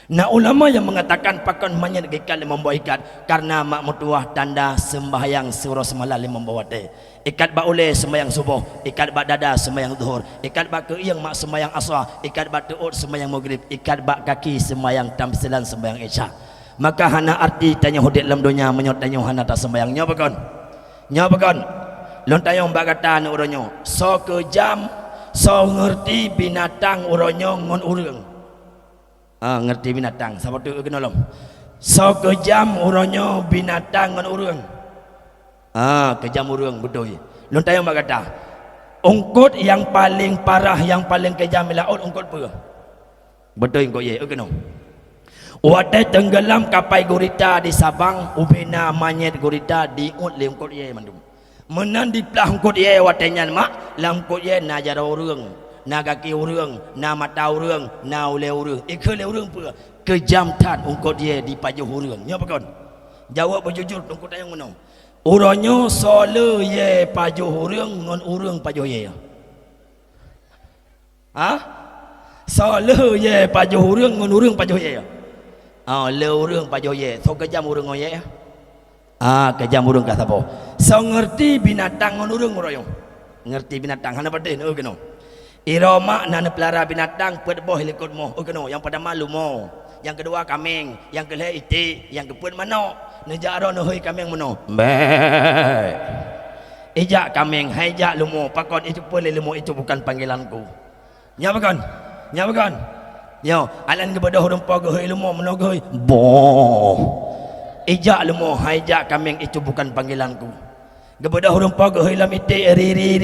Nah ulama yang mengatakan pakon main ke ikat 5 buah ikat karena mak mutuah tanda sembahyang surah semalam 5 buah wate. Ikat bak oleh sembahyang subuh, ikat bak dada sembahyang zuhur, ikat bak keuyang mak sembahyang asar, ikat bak tuut sembahyang maghrib, ikat bak kaki sembahyang tamsilan sembahyang isya. Maka hana arti tanya hudik dalam dunia menyot tanya hana tak sembahyang nya bakon. Nya bakon. Lon tayong bak kata nu uronyo, so kejam, so ngerti binatang uronyo ngon urang. Ngerti binatang, siapa tu kena lom. So kejam uronyo binatang ngon urang. Kejam urang betul. Lun tayang mak kata ungkut yang paling parah yang paling kejam laut ungkut apa? Betul ungkut ye kena. Watai tenggelam kapal gurita di Sabang ubina manyet gurita di ut le ungkut ye mandum. Menan di plah ungkut ye watainya mak lam ungkut ye na jara urang, na kaki urang, na mata urang, na ule urang. Ikhle urang apa? Kejam tat ungkut ye di pajuh urang. Nya apa kon? Jawab berjujur ungkut tayang ngono. Uronyo sole ye pajuh urang ngon urang pajuh ye. Sole ye pajuh urang ngon urang pajuh ye. Le urang pajuh ye. So kejam urang ye. Kejam urang ka sapa? So ngerti binatang ngon urang uroyo. Ngerti binatang hana paten keno. Iroma nana pelara binatang pet boh likut mo keno. Yang pertama lumo, yang kedua kambing, yang kedua itik, yang keempat manok. Nejaro nuhui kambing mano. Ijak kambing, haijak lumo. Pakon itu boleh lumo itu bukan panggilanku. Nya bakon. Nya bakon. Yo, alan ke bodoh rumpa ke lumo mano ke. Boh. Ijak lumo, haijak kambing itu bukan panggilanku. Gebodoh rumpa ke lam itik ri.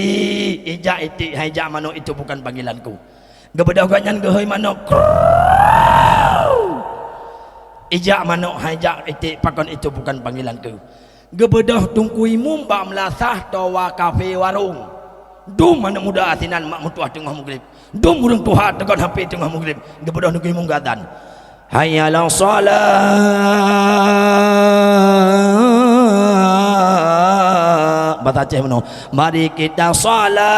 Ijak itik, haijak mano itu bukan panggilanku. Gebodoh ganyan ke mano. Ijak manuk hajak itik pakon itu bukan panggilanku. Gebedah tungkui mumba melasah tawa kafe warung. Dum mana muda asinan mak mutuah tengah maghrib. Dum urang tuha tegon HP tengah maghrib. Gebedah nungkui munggadan. Hayya la salat. Bahasa Aceh mano. Mari kita salat.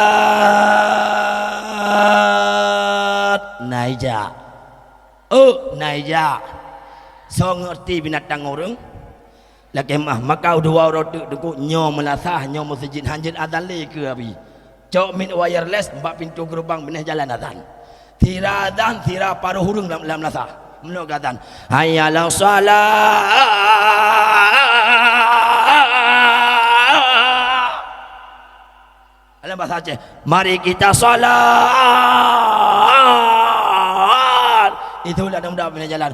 Naija. Naija. So ngerti binatang orang lagi mah maka dua orang tu nyo melasah nyo masjid hanjin azan le ke abi cok min wireless mbak pintu gerbang beneh jalan azan tira azan tira paruh hurung dalam melasah menok azan hayya la salat alam bahasa Aceh mari kita salat. Itulah mudah punya jalan.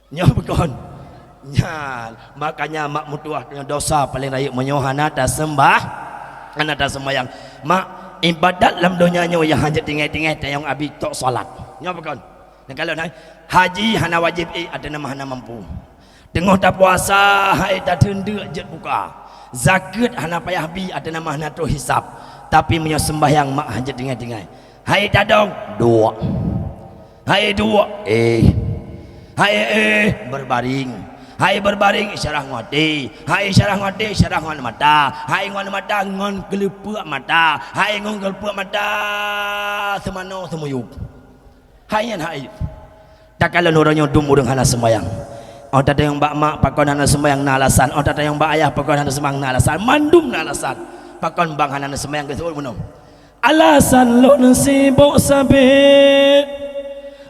Nyah bekon. Nyal. Makanya mak mutuah dengan dosa paling raya menyohana tak sembah. Ana tak sembahyang. Mak ibadat dalam dunianya yang hanya tinggal-tinggal tayang abi tok solat. Nyah bekon. Dan kalau naik haji hana wajib ada nama hana mampu. Tengah tak puasa hai tak tenduk jet buka. Zakat hana payah bi ada nama hana tu hisap. Tapi punya sembahyang mak hanya tinggal-tinggal. Hai tadong dua. Hai dua hai berbaring. Hai berbaring isyarah ngoti, hai isyarah ngoti isyarah ngon mata, hai ngon mata ngon kelepuk mata, hai ngon kelepuk mata semano semuyuk. Hai yan hai. Tak kalau nuranya dumurung hana sembayang. Oh tata yang mbak mak pakon hana sembayang na alasan, oh tata yang mbak ayah pakon hana sembayang na alasan, mandum na alasan. Pakon bang hana sembayang ke suul menung. Alasan lon sibuk sabit.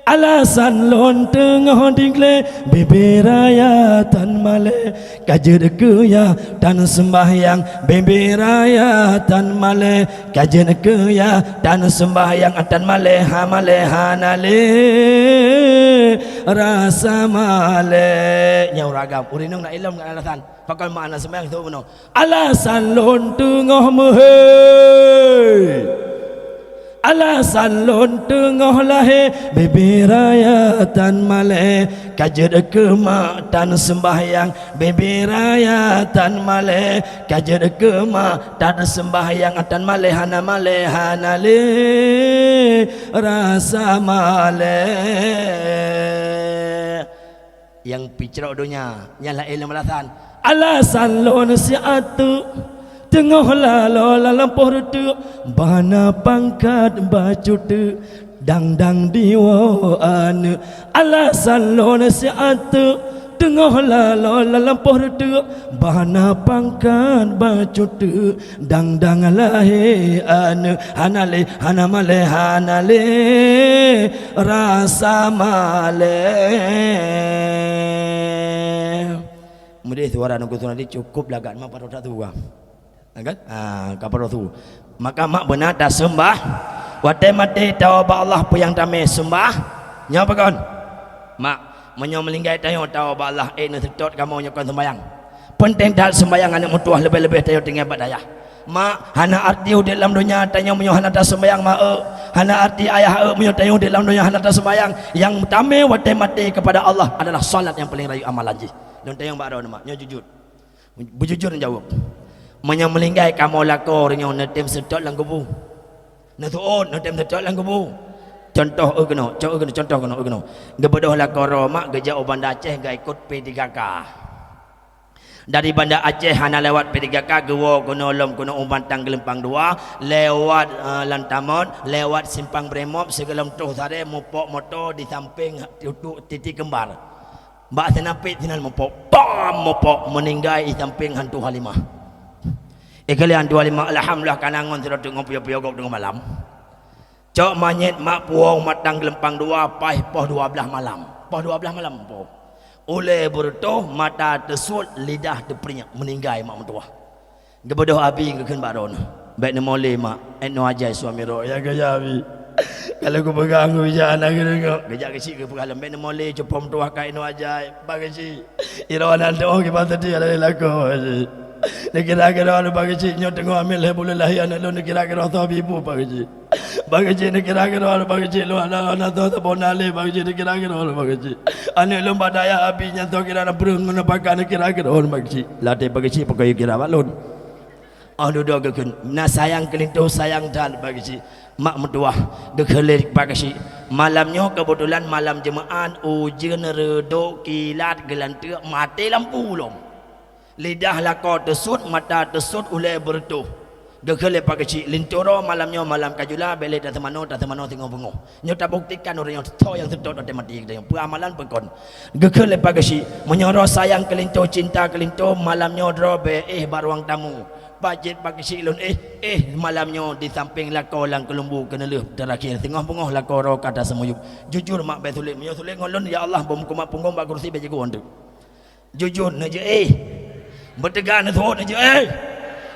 Alasan lon tengah dingle beberaya tan male kajer ke ya tan sembahyang beberaya tan male kajer ke ya tan sembahyang tan male ha male hanale rasa male nyau ragam urinung nak ilmu nak alasan pakal makna sembahyang tu benar alasan lon tengah mehei alasan lon tengah lahe beberaya tan male kajer ke mak tan sembahyang beberaya tan male kajer ke mak tan sembahyang tan male hanale rasa male yang picrok dunia nyala ilmu alasan lon siatu tengah lalu portu bana pangkat baju tu dang diwaan alasan lon siatu tengah lalu portu bana pangkat baju tu dang lahian hanale hanamale hanale rasa male mudah suara nunggu tu nanti cukup lagat mak pada tu kan kepada tu maka mak benar dah sembah wate mati tahu ba Allah apa yang kami sembah nya apa kon mak menyo melinggai tayo tahu ba Allah nak sedot kamu nyokon sembayang penting dah sembayang anak mutuah lebih-lebih tayo tinggal badaya mak hana arti dalam dunia tayo menyo hana dah sembayang mak hana arti ayah menyo tayo dalam dunia hana dah sembayang yang utama wate mati kepada Allah adalah solat yang paling rayu amalan ji dan tayo ba mak nyo jujur bujujur jawab menyang melinggai kamu lako renyo netem sedot lang kubu natuon netem sedot lang kubu contoh contoh kena gebedoh lako romak geja Banda Aceh ga ikut P3K dari Banda Aceh hana lewat P3K gewo kunolom kuno Umbantang Gelempang 2 lewat Lantamon lewat Simpang Bremop segelem tuh sare mopok moto di samping titik kembar mbak senapit sinal mopok meninggai di samping hantu Halimah kalian 25 alhamdulillah kanangon sudah tengok piok-piok dengan malam. Cok manyet mak puong matang Gelempang 2 pai poh 12 malam. Poh 12 malam poh. Oleh bertoh mata tesut lidah terperinyak meninggai mak mentua. Gebodoh abi ngeken baron. Baik ne mole mak eno ajai suami ro ya gaya abi. Kalau aku pegang aku bisa anak gitu. Gejak kecil ke pegang baik ne mole cepom tuah kai eno ajai bagasi. Irawan ando ke patut dia laku. Nak kira-kira orang bagi cik nyo tengok ambil le boleh lahir anak lu nak kira-kira tahu ibu bagi cik nak kira-kira orang bagi cik lu anak tahu tak bonale bagi cik nak kira-kira orang bagi cik anak lu badaya api nya tahu kira nak berung nak pakai nak kira-kira orang bagi cik latih bagi cik pakai kira balon duduk gekun na sayang kelintu sayang dan bagi cik mak mentua gekelik bagi cik malamnya kebetulan malam jemaah ujian redok kilat gelantik mati lampu lom lidah lako tesut mata tesut oleh bertuh dekele pak kecil lintoro malamnya malam kajula bele tak temano tengok bengok nyo tak buktikan orang yang tahu yang sedot ada mati kita yang amalan pekon dekele pak kecil menyoro sayang kelinto cinta kelinto malamnya drobe baruang tamu bajet pak kecil lon malamnya di samping lako lang kelumbu kena leh terakhir tengok bengok lako ro kata semuyuk jujur mak betulik menyo tulik ngolon ya Allah bom kumak punggung bak kursi beje ku ondu jujur naje bertegar na thot je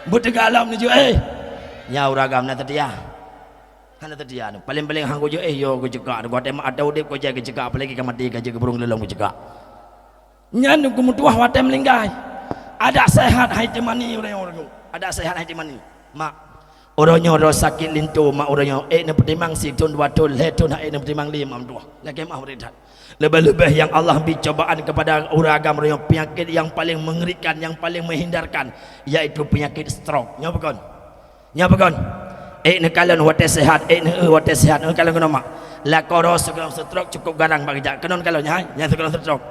bertegar alam je nya uragam na tadia hana tadia paling-paling hang go je yo go jeka go tem ada udip go jaga jeka apalagi ka mati ka jaga burung lelong go jeka nyan ku mutuah watem linggai ada sehat hai temani orang ada sehat hai temani mak oronyo ro sakit lintu mak oronyo na pertimang si tun watul hetun hai na pertimang limam tuah lagi mah redat lebih-lebih yang Allah beri cobaan kepada uragam yang penyakit yang paling mengerikan yang paling menghindarkan yaitu penyakit stroke nya bukan nekalan wate sehat wate sehat nekalan kena mak la koro segala stroke cukup garang bagi jak kenon kalau nya segelon stroke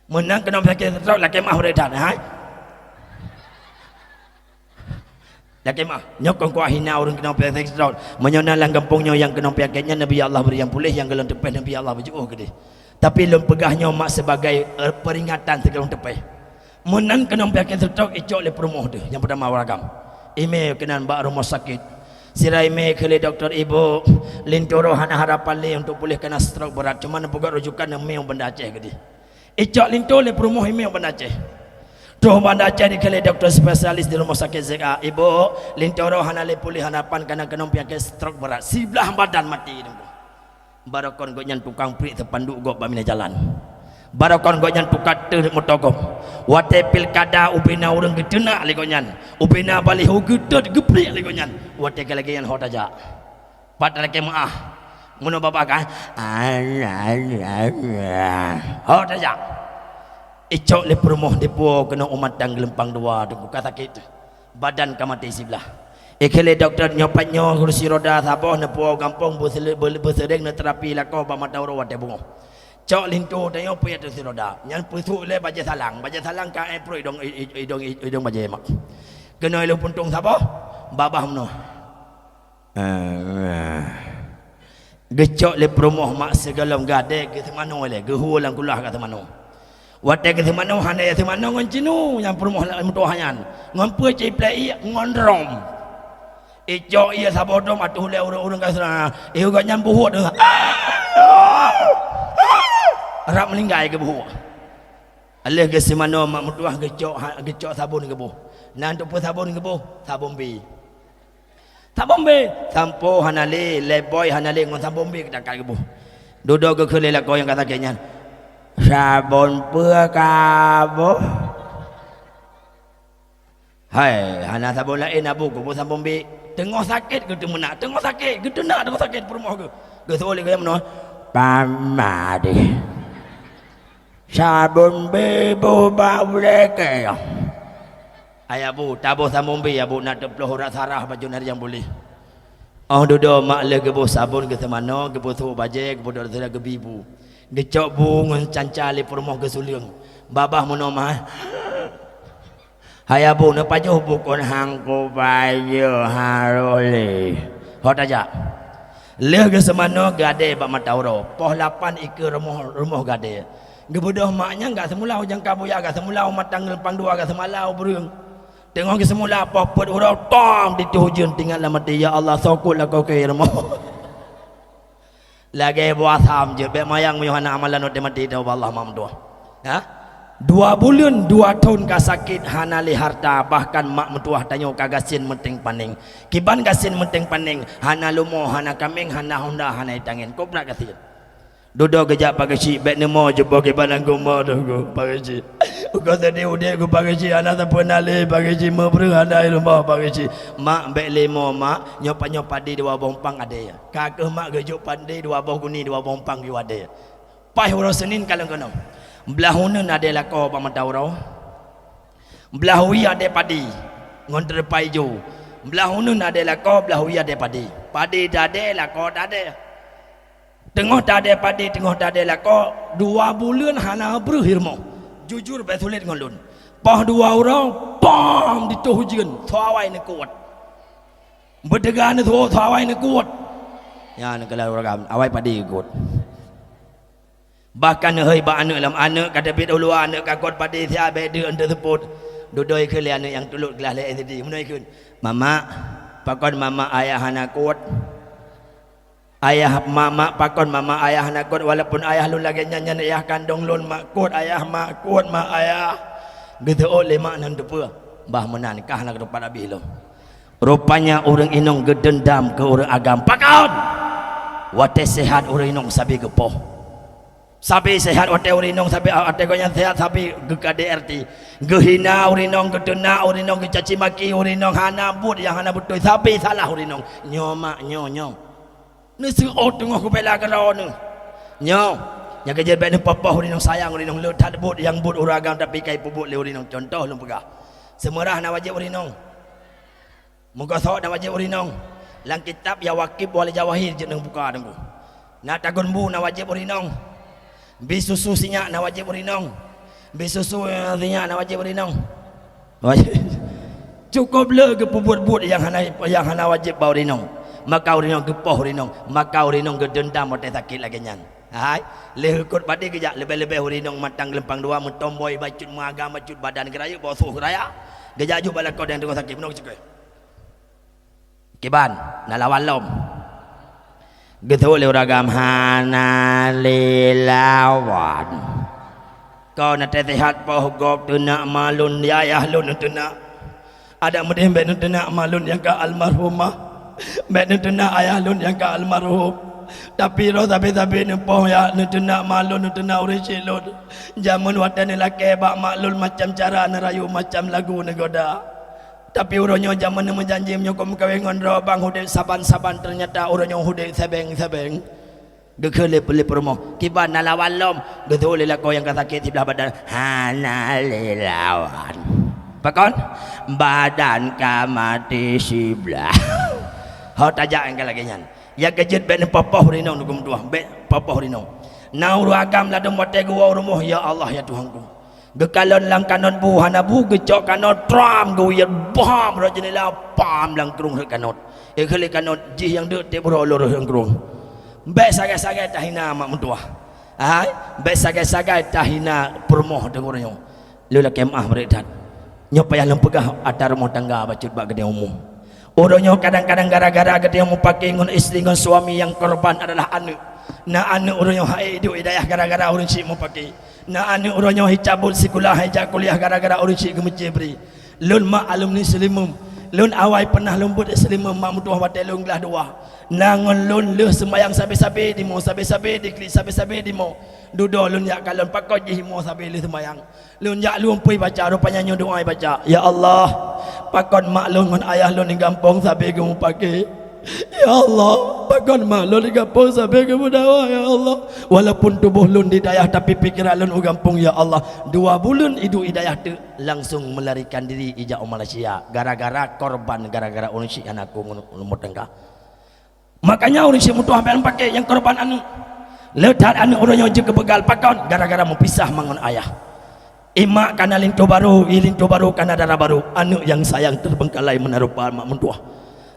menang kena penyakit stroke laki mah udah dah hai laki mah nyokong kuah hina orang kena penyakit stroke menyonalang kampungnya yang kena penyakitnya Nabi Allah beri yang pulih yang gelon tepeh Nabi Allah berjuh gede tapi lem pegahnya mak sebagai peringatan tergelon tepeh menang kena penyakit stroke icok le perumoh tu yang pertama waragam email kenan bak rumah sakit sirai me kele doktor ibu lintoro hana harapan le untuk pulihkan stroke berat cuma nak buat rujukan email benda Aceh gede icok linto le perumoh email benda Aceh tuh benda Aceh di kele doktor spesialis di rumah sakit ZA ibu lintoro hana le pulih harapan karena kena penyakit stroke berat sebelah badan mati barakon gonyan tukang prik terpanduk gok bamina jalan barakon gonyan tukar ter motogom wate pilkada upina urang gedena le gonyan upina baliho gedot geprik le gonyan wate lagi yang hot aja pat lagi maah ngono bapak kan hot aja icok le perumoh depo kena umat dang gelempang dua tunggu kata sakit badan kamati sebelah ikele doktor nyopatnya kursi roda saboh nepo gampang bersering na terapi lako ba mata ro wate bungo cok lintu tayo puyat kursi roda nyan pusu le baje salang ka pro idong baje mak kena lu puntung saboh babah mno gecok le promoh mak segalam gade ke semano le gehu lang kulah ka semano wate ke semano hane semano ngon cinu yang promoh mtu hanyan ngon pu cai plai ngon rom icok iya sabodom atuh le urang-urang kasana ieu ga nyam buhut arab meninggal ke buhut alih ke semano mak mutuah gecok sabun ke buh nan tu pu sabun ke buh sabun bi sampo hanale leboy hanale ngon sabun bi dekat ke buh dodo ke kele la ko yang kata kenyan sabun pua ka buh hai hana sabun lain abu ke buh sabun bi tengah sakit ke menak tengah sakit ke nak tengah sakit perumah ke soal ke mana pama deh sabun bebo bau leke ayah bu tabuh sabun be ya bu nak teploh urat sarah baju nari yang boleh oh dodo mak le ke bu sabun ke semano ke bu tu baje ke bu dodo ke bibu gecok bu ngon canca le perumah ke suliang babah menomah hayabu na pajuh bukon hangku pajuh harole hot aja leh ke semano gade bak matauro poh 8 ikut rumah gade gebodoh maknya enggak semula hujang kabuya enggak semula umat tanggal pang 2 enggak semalau berung tengok ke semula poh put urau tom dituhujun tinggal lama ya Allah sokut lah kau ke rumah lagi buat ham je be mayang myuhana amalan ot mati dah Allah mamdu ha 2 bulan 2 tahun ka sakit hana li harta bahkan mak mentuah tanyo kagasin menting paning kiban gasin menting paning hana lumo hana kaming hana honda hana itangin kopra gasin dodo gejak pagasi bet nemo jebo ke balang gumo dogo pagasi ugo tadi ude go pagasi ana tapona le pagasi mebru hana ilmu pagasi mak bet lemo mak nyopa di 2 bompang ade kakeh mak gejuk pandai 2 boh kuni 2 bompang yu ade pai horo senin kaleng kono belahunun ada lako pamatauro belahui ada padi ngontre paijo belahunun ada lako belahui ada padi dade lako dade tengah dade padi tengah dade lako 2 bulan hana berhirmo jujur betulit ngolun pah 2 orang pam dituhujun thawai ne kuat berdegan tu thawai ne kuat ya ne kalau orang awai padi kuat bahkan hei ba anak lam anak kata bit ulu anak kakot padi sia be de under support dodoi ke anak yang tulut gelas le tadi munai kun mama pakon mama ayah anak kuat ayah mama pakon mama ayah anak kuat walaupun ayah lu lagi nyanyi ayah kandung lun mak kuat ayah mak kuat mak ayah gitu oleh mak nan depa bah menan kah nak depan abi lo rupanya orang inong gedendam ke orang agam pakon wate sehat orang inong sabi gepoh sapi sehat ote urinong sapi ote gonya sehat sapi gegade RT gehina urinong gedena urinong gecaci maki urinong hana but yang hana betul sapi salah urinong nyoma nyonyo nesu tengah ku bela karo nu nyo nya keje be ne papa urinong sayang urinong le tak but yang but uragam tapi kai pubut le urinong contoh lu pegah semerah na wajib urinong muka sok na wajib urinong lang kitab ya wakib wal jawahir jeneng buka dengku na tagun bu na wajib urinong bisusu sinyak na wajib urinong Bisusu artinya nak wajib berinong. Wajib. Cukup le ke buat yang hana wajib bau rinong. Maka urinong ke poh rinong, maka urinong ke dendam mote sakit lagi nyan. Hai, le ikut badi kejak lebih-lebih urinong matang lempang dua mentomboy bacut maga macut badan keraya bawa suh raya. Kejak ju bala kau dan tengok sakit menong cekoi. Kiban, nalawan lom. Gitu le uragam hana lilawan. Kau nak sehat poh gok tu nak malun ya lun tu nak. Ada mudih ben tu nak malun yang ke almarhumah. Ben tu nak ayah lun yang ke almarhum. Tapi roh tapi nempoh ya tu nak malun tu nak urisi lun. Jamun watan lelaki bak maklun macam cara nerayu macam lagu negoda. Tapi uronyo zaman menjanji menyokong kawingan roh bang hudek saban-saban ternyata uronyo hudek sebeng-sebeng. Gekele beli promo. Kiban nalawan lom. Getul lelaki kau yang sakit di belah badan. Hana lelawan. Pakon badan kamati siblah. Hau tajak yang lagi nyan. Ya kejut ben popoh rinong dugum dua. Ben popoh rinong. Nauru agam ladum mate gua rumuh ya Allah ya Tuhanku. Gekalon lang kanon bu hanabu gecok kanon tram gua ya bam rajinila pam lang krung kanot. Ekele kanot jih yang dek te bro loro yang krung. Be sagai-sagai tahina mak mentua. Hai, be sagai-sagai tahina permoh dengornya. Lula kemah meredat. Nyopaya lempegah atar rumah tangga bacut bak gede umum. Orangnya kadang-kadang gara-gara gede umum pakai ngon istri ngon suami yang korban adalah anak. Na anak orangnya hai hidup hidayah gara-gara orang si mau pakai. Na anak orangnya hicabul sekolah hijab kuliah gara-gara orang si gemeje beri. Lun mak alumni selimum. Lun awai pernah lembut selimum mak mutuah batai lun gelah dua. Nangon lun leh sembayang sabi-sabi di mo sabi-sabi di klik sabi-sabi di mo. Duduk lun yak kalon pakau je mo sabi leh sembayang. Lun yak lun pui baca rupanya nyo doa baca. Ya Allah, pakon mak lun ngon ayah lun di kampung sabi kamu pakai. Ya Allah, pakon mak lun di kampung sabi kamu dawa ya Allah. Walaupun tubuh lun di dayah tapi pikiran lun di kampung ya Allah. 2 bulan hidup hidayah tu langsung melarikan diri ijak Malaysia gara-gara korban gara-gara orang si anakku lumut tengah. Makanya orang si mutuah yang pakai yang korban anu ledat anu orang yang juga begal pakon gara-gara mempisah mangon ayah. Imak kana lintu baru, ilintu baru kana darah baru. Anu yang sayang terbengkalai menaruh mak mutuah.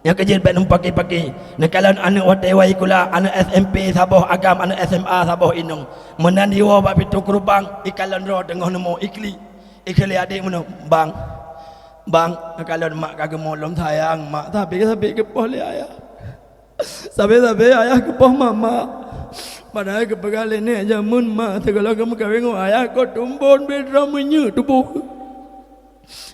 Yang kejil ben pakai-pakai. Nekalan anu watewai kula anu SMP saboh agam anu SMA saboh inong. Menandiwa bab itu kerubang ikalan ro tengah nemu ikli adik meno bang. Bang, nekalan mak kagak molom sayang mak tapi kepoh le ayah. Sabi-sabi ayah kepoh mama. Padahal kepegal ini aja mun mak segala kamu kawin ayah kau tumbon bedra menyu tubuh.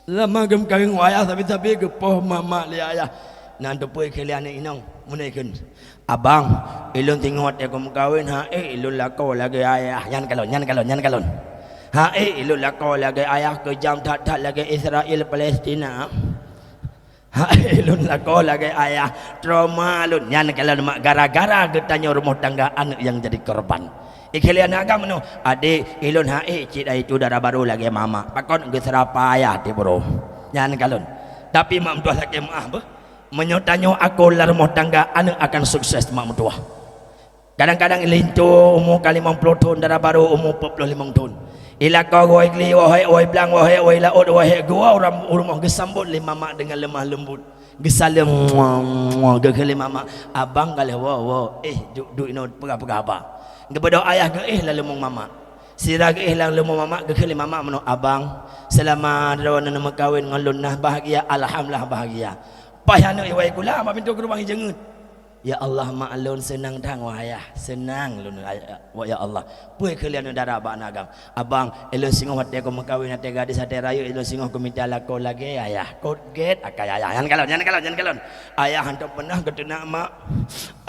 Lama kamu kawin ayah sabi-sabi kepoh mama le ayah. Nanti pun kalian inong menaikkan. Abang, ilun tengok dia kamu kawin ha ilun lakau lagi ayah. Nyan kalon. Ha ilun lakau lagi ayah kejam tak lagi Israel Palestina. Ilun lakau lagi ayah trauma lun nyan kalau mak gara-gara getanya rumah tangga anak yang jadi korban. Ikalian agam no adik ilun cik itu darah baru lagi mama. Pakon geserapa ayah ti bro. Nyan kalon. Tapi mak mentua lagi maaf bah. Menyotanyo aku lah rumah tangga anak akan sukses mak mentua. Kadang-kadang lintu umur kali 50 tahun darah baru umur 45 tahun. Ila kau wahai kli wahai belang wahai laut wahai gua orang rumah gesambut lima mak dengan lemah lembut gesalem gegele mama abang kali wow duk ino pegah-pegah apa kepada ayah ke lalu mong mama sira ke lalu mong mama gegele mama meno abang selama rawan nama kawin ngalun nah bahagia alhamdulillah bahagia payana iwai kula mak pintu gerubang jengut. Ya Allah maklun senang tang wahayah senang lun ya Allah puai kalian darah bak nagam abang elon singoh hati aku mengkawin hati gadis hati rayu elon singoh aku minta laku lagi ayah kod get akai ayah jangan kalon ayah hantu pernah ketuna mak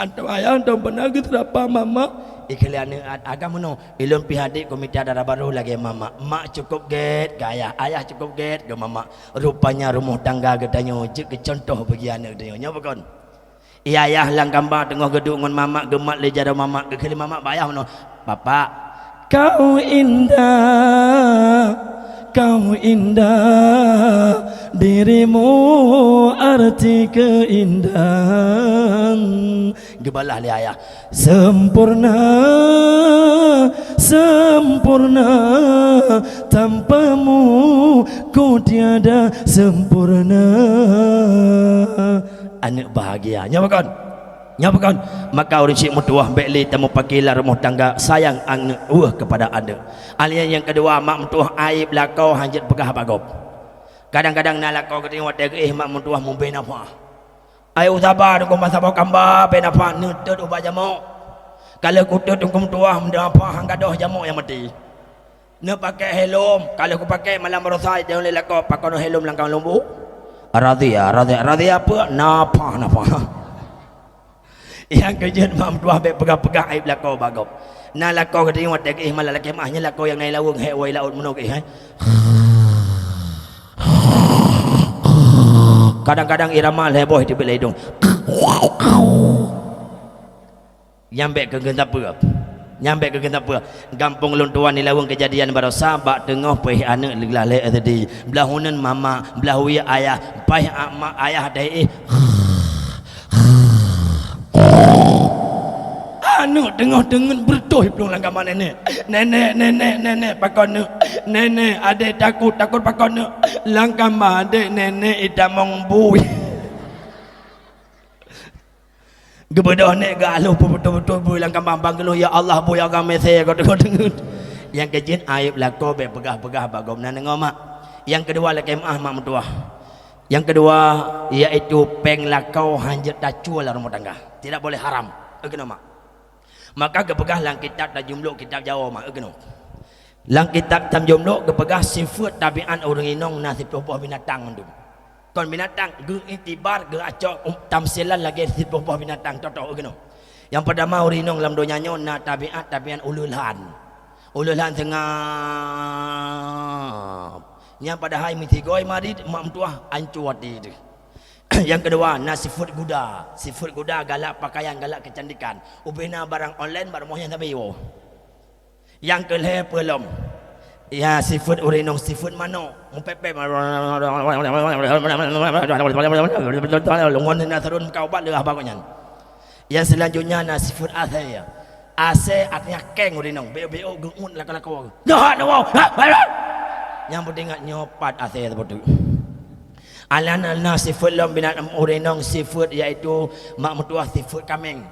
hantu ayah hantu pernah keterapa mama ikalian agam no elon pihadi aku minta darah baru lagi mama mak cukup get gaya ayah cukup get ke mama rupanya rumah tangga getanya ke contoh bagian dia nyoba kon. Ayah lang gambar tengah gedung dengan mama gemat le jara mama ke kali mama bayar no. Bapak, kau indah, kau indah, dirimu arti keindahan. Gebalah li ayah. Sempurna, sempurna, tanpamu ku tiada sempurna. Anak bahagia. Nyapakan? Nyapakan? Maka orang cik mutuah bekli temu pakilah rumah tangga sayang anak kepada anak. Alian yang kedua mak mutuah aib lakau hanjat pegah bagop. Kadang-kadang nak lakau keting wadah mak mutuah mumpen apa? Ayo sabar tunggu masa bawa kamba ben apa nutut ubah jamuk. Kalau kutut tunggu mutuah mendak apa hang gadoh jamuk yang mati. Ne pakai helm, kalau aku pakai malam merosai jangan lakau pakai helm langkang lembu. Radhi apa? Napa. Yang kejut mak mutuah be pegang-pegang aib lakau bagop. Nah lakau keting wadah malah laki mahnya lakau yang naik lawung hewai laut menuk kadang-kadang irama heboh di belai hidung. Nyampe ke gentapa. Nyampe ke gentapa. Gampung luntuan ni lawang kejadian baru sabak tengah peh anak lalai tadi. Belah hunan mama, belah wi ayah, peh mak ayah dai. Anak tengah dengan bertuh belum langkah mana nenek pakon nenek adik takut pakon langkah adik nenek idamong bui gebedah nek galuh betul-betul bui langkah bambang geluh ya Allah bui agama saya kau dengar yang kejin aib lako be pegah-pegah bagom nan ngomak. Yang kedua laki mak mentua. Yang kedua yaitu peng lakau hanjat dacul rumah tangga, tidak boleh haram kenapa. Maka kepegah lang kitab dan jumlah kitab Jawa mak kena. Lang kitab tam jumlah kepegah sifat tabiat orang inong nasib buah binatang mendum. Kon binatang ge itibar ge acok tamsilan lagi sifat buah binatang contoh kena. Yang pertama orang inong dalam dunia na tabiat ululhan. Ululhan tengah. Yang pada hai mitigoi mari mak mentua ancuati itu. Yang kedua sifat kuda galak pakaian galak kecantikan ubena barang online barang mohon tapi yo. Yang kelih pelom ya sifat urinong sifat mano mupepe longon na turun kau bat dah bagonyan. Yang selanjutnya sifat ase artinya keng urinong beo geun lakon dah yang penting nyopat ase betul. Alana sifat lam binat urinong sifat iaitu mak mentua sifat kameng.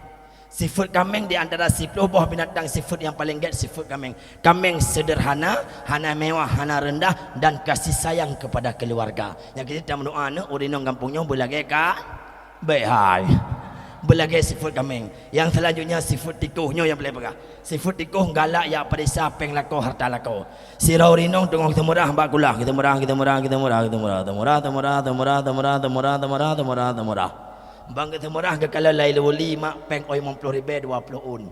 Sifat kameng di antara 10 buah binatang sifat yang paling get sifat kameng. Kameng sederhana, hana mewah, hana rendah dan kasih sayang kepada keluarga. Yang kita mendoa anak urinong kampungnya belage ka behai. Belage sifat kameng. Yang selanjutnya sifat tikuhnya yang boleh pegang. Sifat tikuh galak ya perisa peng lako harta lako. Sirau rinong tengok temurah bakulah kita murah. Bang kita murah ke kalau lain wali mak peng oi 50,000 20 un.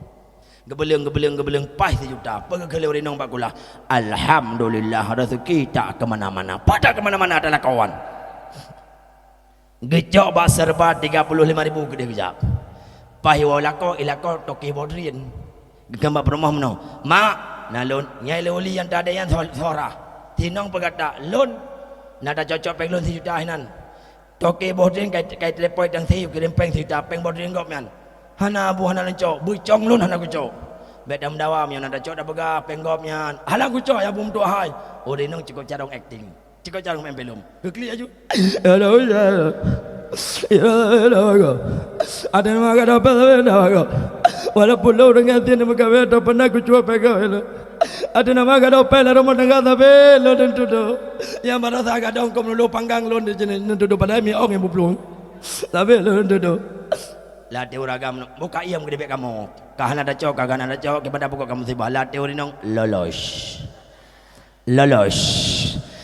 Gebeleng pas 1 juta. Pergi ke rinong bakulah. Alhamdulillah rezeki tak ke mana-mana. Pada ke mana-mana adalah kawan. Gejok bak serba 35,000 gede gejap. Pahiwa lako ilako toki bodrin. Gambar perumah meno. Mak, nalun nyai loli yang tak ada yang sorah. Tinong berkata, "Lun, nada cocok peng lun 1 juta hinan." Toki bodrin kai telepon dan siu kirim peng 1 juta peng bodrin gop mian. Hana abu hana lencok, bucong lun hana kucok. Bedam dawam yang nada cocok dah begah peng gop mian. Hala kucok ya bum tu hai. Oh dinong cukup carong acting. Cikgu jarang main belum. Kekli aja. Hello ya. Ya. Ada nama kata apa nama? Walaupun lo dengan tiada muka beda pernah aku cuba pegang. Ada nama kata apa lah rumah tangga tapi lo tentu tu. Yang merasa kadang kau melulu panggang lo di sini tentu pada mi orang yang berpelung. Tapi lo tentu. Latih uragam buka iam gede kamu. Kahana ada cok, kahana ada cok kepada buka kamu sibah. Latih urinong lolos.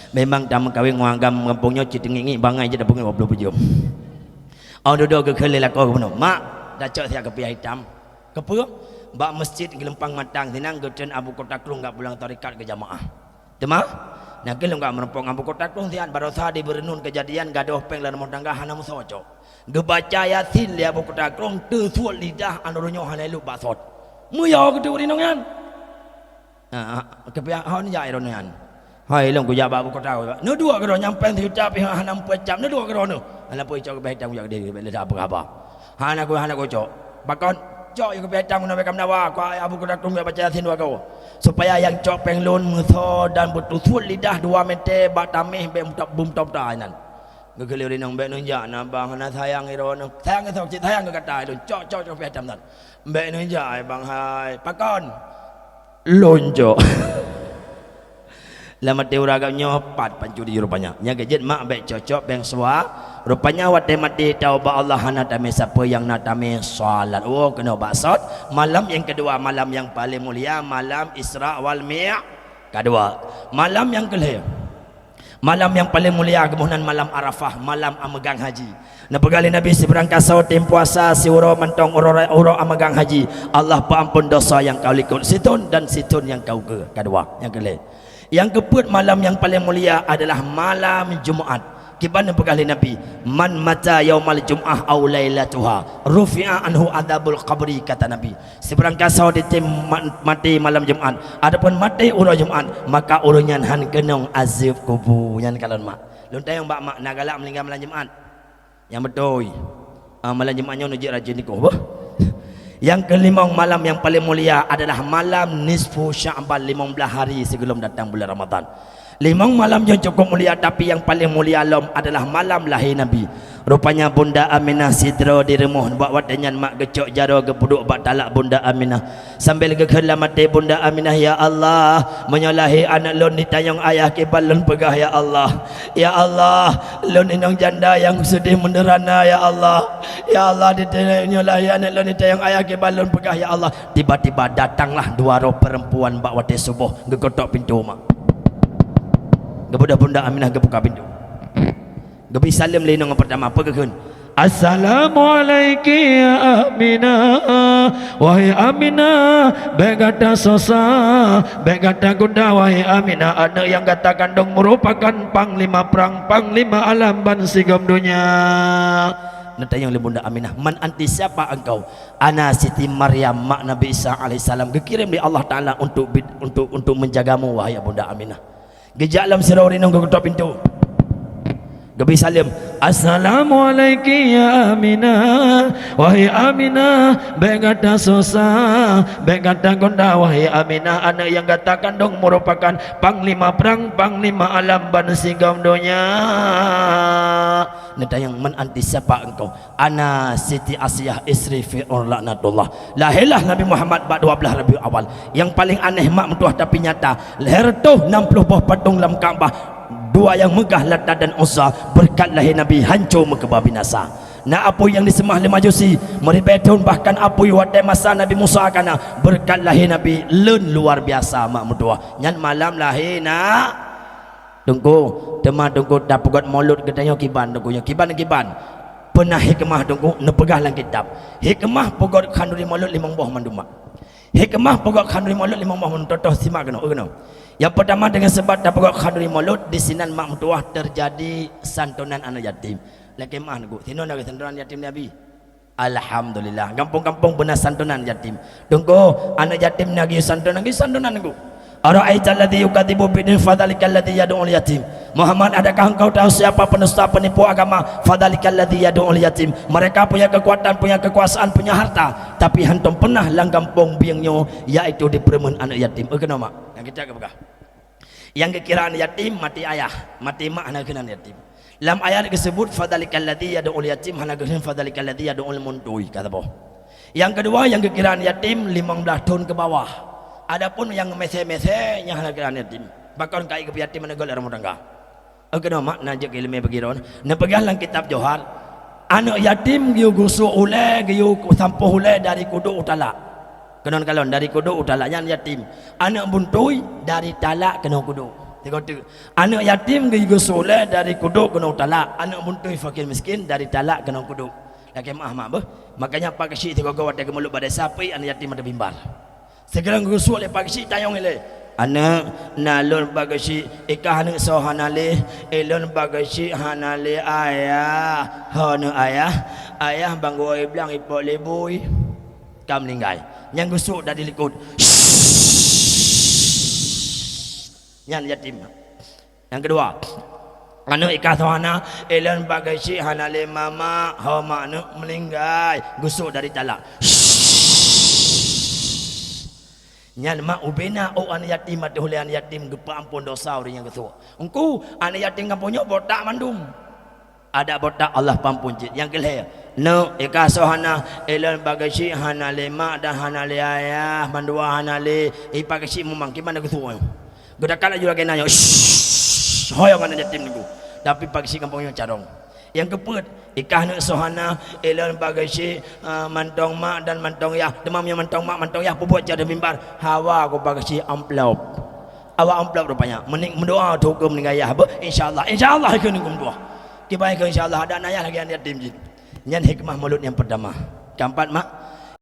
Memang dah mengkawin ngagam kampungnya citingi bangai je dah pungi 20 jam. Oh duduk ke kelil aku penuh. Mak dah cok saya kepiah hitam. Kepa bak masjid gelempang matang tinang geden Abu Kota Klung enggak pulang tarekat ke jamaah. Demah? Nak gelem enggak merempong Abu Kota Klung tian baru sadi berenun kejadian gadoh peng lan rumah tangga hana musocok. Gebaca Yasin li Abu Kota Klung tersuat lidah anurunyo hanelu basot. Muya ke tu rinongan. Kepiah hon ja ironyan. Hai long ku jabak ku tahu. Nu dua kero nyampe ti ucap hanam pecam nu dua kero nu. Ala poi cok betang jak dia bela apa. Hana ku cok. Bakon cok yang betang nu bekam nawa ku abu ku dak tumbe baca yasin dua kau. Supaya yang cok penglun mutho dan betul lidah 2 meter batamih be bum top tanan. Gegelir nang be nunja na bang na sayang iro nu. Sayang itu cik sayang ke kata itu cok betang tan. Be nunja bang hai. Bakon lonjo. Lama teuraga nyopat pancudi rupanya. Nya gejet mak baik cocok beng swa. Rupanya wate mati tauba Allah hanatame siapa yang natame salat. Oh kena baksud. Malam yang kedua, malam yang paling mulia, malam Isra wal Mi'raj. Kedua, malam yang kelima. Malam yang paling mulia kemudian malam Arafah, malam amegang haji. Napegali Nabi seberangkat sau tim puasa si uro mentong uro amegang haji. Allah paampun dosa yang kau likut situn dan situn yang kau ke. Kedua, yang kelima. Yang keempat malam yang paling mulia adalah malam Jumaat. Kibana pegali Nabi, man mata yaumal jum'ah aw lailatuha rufi'a anhu adabul qabri, kata Nabi. Seberangkat sau di tim mati malam Jumaat, adapun mati uro Jumaat, maka urunyan han kenong azab kubur. Yan kalon mak. Luntai yang mak nagalak meninggal malam Jumaat. Yang betul. Malam Jumaatnya nujik rajin niko. Yang kelima malam yang paling mulia adalah malam nisfu Sya'ban, 15 hari sebelum datang bulan Ramadan. 5 malam yang cukup mulia, tapi yang paling mulia adalah malam lahir Nabi. Rupanya Bunda Aminah sidra di rumah buat wadanyan mak gecok jaro gepuduk bak talak Bunda Aminah. Sambil gekela mati Bunda Aminah, ya Allah, menyalahi anak lon ditayang ayah kibal lon pegah, ya Allah. Ya Allah, lon inong janda yang sedih menderana, ya Allah. Ya Allah, menyalahi anak lon ditayang ayah kibal lon pegah, ya Allah. Tiba-tiba datanglah 2 roh perempuan bak wate subuh gekotok pintu mak. Gebudah Bunda Aminah gebuka pintu. Gebi salam lenong yang pertama apa keun? Assalamualaikum ya Aminah, wahai Aminah, begata sosa, begata gunda, wahai Aminah, anak yang kata kandung merupakan panglima perang, panglima alam ban sigam dunia. Natayang oleh Bunda Aminah, man anti, siapa engkau? Ana Siti Maryam, mak Nabi Isa alaihissalam, dikirim di Allah Taala untuk menjagamu, wahai Bunda Aminah. Gejak alam sirori nong ketok pintu. Gebi salim, assalamualaikum ya Aminah, wahai Aminah, begata sosa, begata gonda, wahai Aminah, anak yang kata kandung merupakan panglima perang, panglima alam ban sigam dunia. Neta yang menanti siapa engkau? Ana Siti Asiyah istri Fir'aun laknatullah. Lahirlah Nabi Muhammad bak 12 Rabiul Awal. Yang paling aneh mak mentuah tapi nyata. Lahir tu 60 buah patung dalam Kaabah. 2 yang megah Lat dan Uzza, berkat lahir Nabi hancur Mekah binasa. Nak apa yang disembah oleh Majusi, meribetun bahkan apa yang wadai masa Nabi Musa kana, berkat lahir Nabi len luar biasa mak mentua. Nyan malam lahir nak tunggu tema tunggu dah pegot maulud katanya kiban tunggunya kiban pernah hikmah tunggu nepegah lang kitab hikmah pegot khanduri maulud 5 buah manduma hikmah pegot khanduri maulud 5 buah mentotoh simak kena yang pertama dengan sebab dah pegot khanduri maulud di sinan mak mentuah terjadi santunan anak yatim lagi mah tunggu tino nak santunan yatim Nabi. Alhamdulillah kampung-kampung benar santunan yatim tunggu anak yatim lagi santunan tunggu. Ara'aita alladhi yukadibu bidin fadhalikal ladzi yad'ul yatim. Muhammad, adakah engkau tahu siapa penista penipu agama? Fadhalikal ladzi yad'ul yatim. Mereka punya kekuatan, punya kekuasaan, punya harta, tapi hantum pernah langgampung biangnya, yaitu di peremun anak yatim. Kenapa? Yang kita kebegah. Yang kekiraan yatim mati ayah, mati mak anak kenan yatim. Dalam ayat disebut fadhalikal ladzi yad'ul yatim, hana kenan fadhalikal ladzi yad'ul muntui, kata boh. Yang kedua, yang kekiraan yatim 15 tahun ke bawah. Adapun yang mese-mese yang halakan yatim, bahkan kai ke yatim mana gol orang tangga. Kena mak najak ilmu begiron. Na pegang lang kitab Johar. Anak yatim giu gusu ule, giu sampuh ule dari kudu utala. Kena kalon dari kudu utala yang yatim. Anak buntui dari talak kena kudu. Tengok tu. Anak yatim giu gusu ule dari kudu kena utala. Anak buntui fakir miskin dari talak kena kudu. Laki mah bah. Makanya pak syik tengok gawat dia kemulut badai sapi anak yatim ada bimbar. Segera gusul le pagi tayong ile anak nalon bagasi ikah ne so hanale elon bagasi hanale ayah hana ayah bangoi bilang ipok leboi kam ninggai yang gusul dah dilikut nyan yatim Yang kedua, anu ikatwana elan bagai si hanale mama homa anu meninggal gusuk dari talak. Nyan mak ubena o anak yatim mati oleh anak yatim gepa ampun dosa orang yang ketua. Engku anak yatim kampunyo botak mandum. Ada botak Allah pampun cik. Yang kelih no ikasohana elan bagai si hanale mak dan hanale ayah mandua hanale ipa kasi memang gimana ketua. Gedakala juga kena nyo. Hoyong anak yatim niku. Tapi pagi si kampungnya carong. Yang keput ikah nak sohana elan bagai si mantong mak dan mantong yah demamnya mantong mak mantong yah buat jadi mimbar hawa aku bagai si amplop awak amplop rupanya mening mendoa hukum meninggal yah insyaallah ikut hukum doa kibai ke insyaallah ada nayah lagi anak yatim jin nyan hikmah mulut yang pertama keempat mak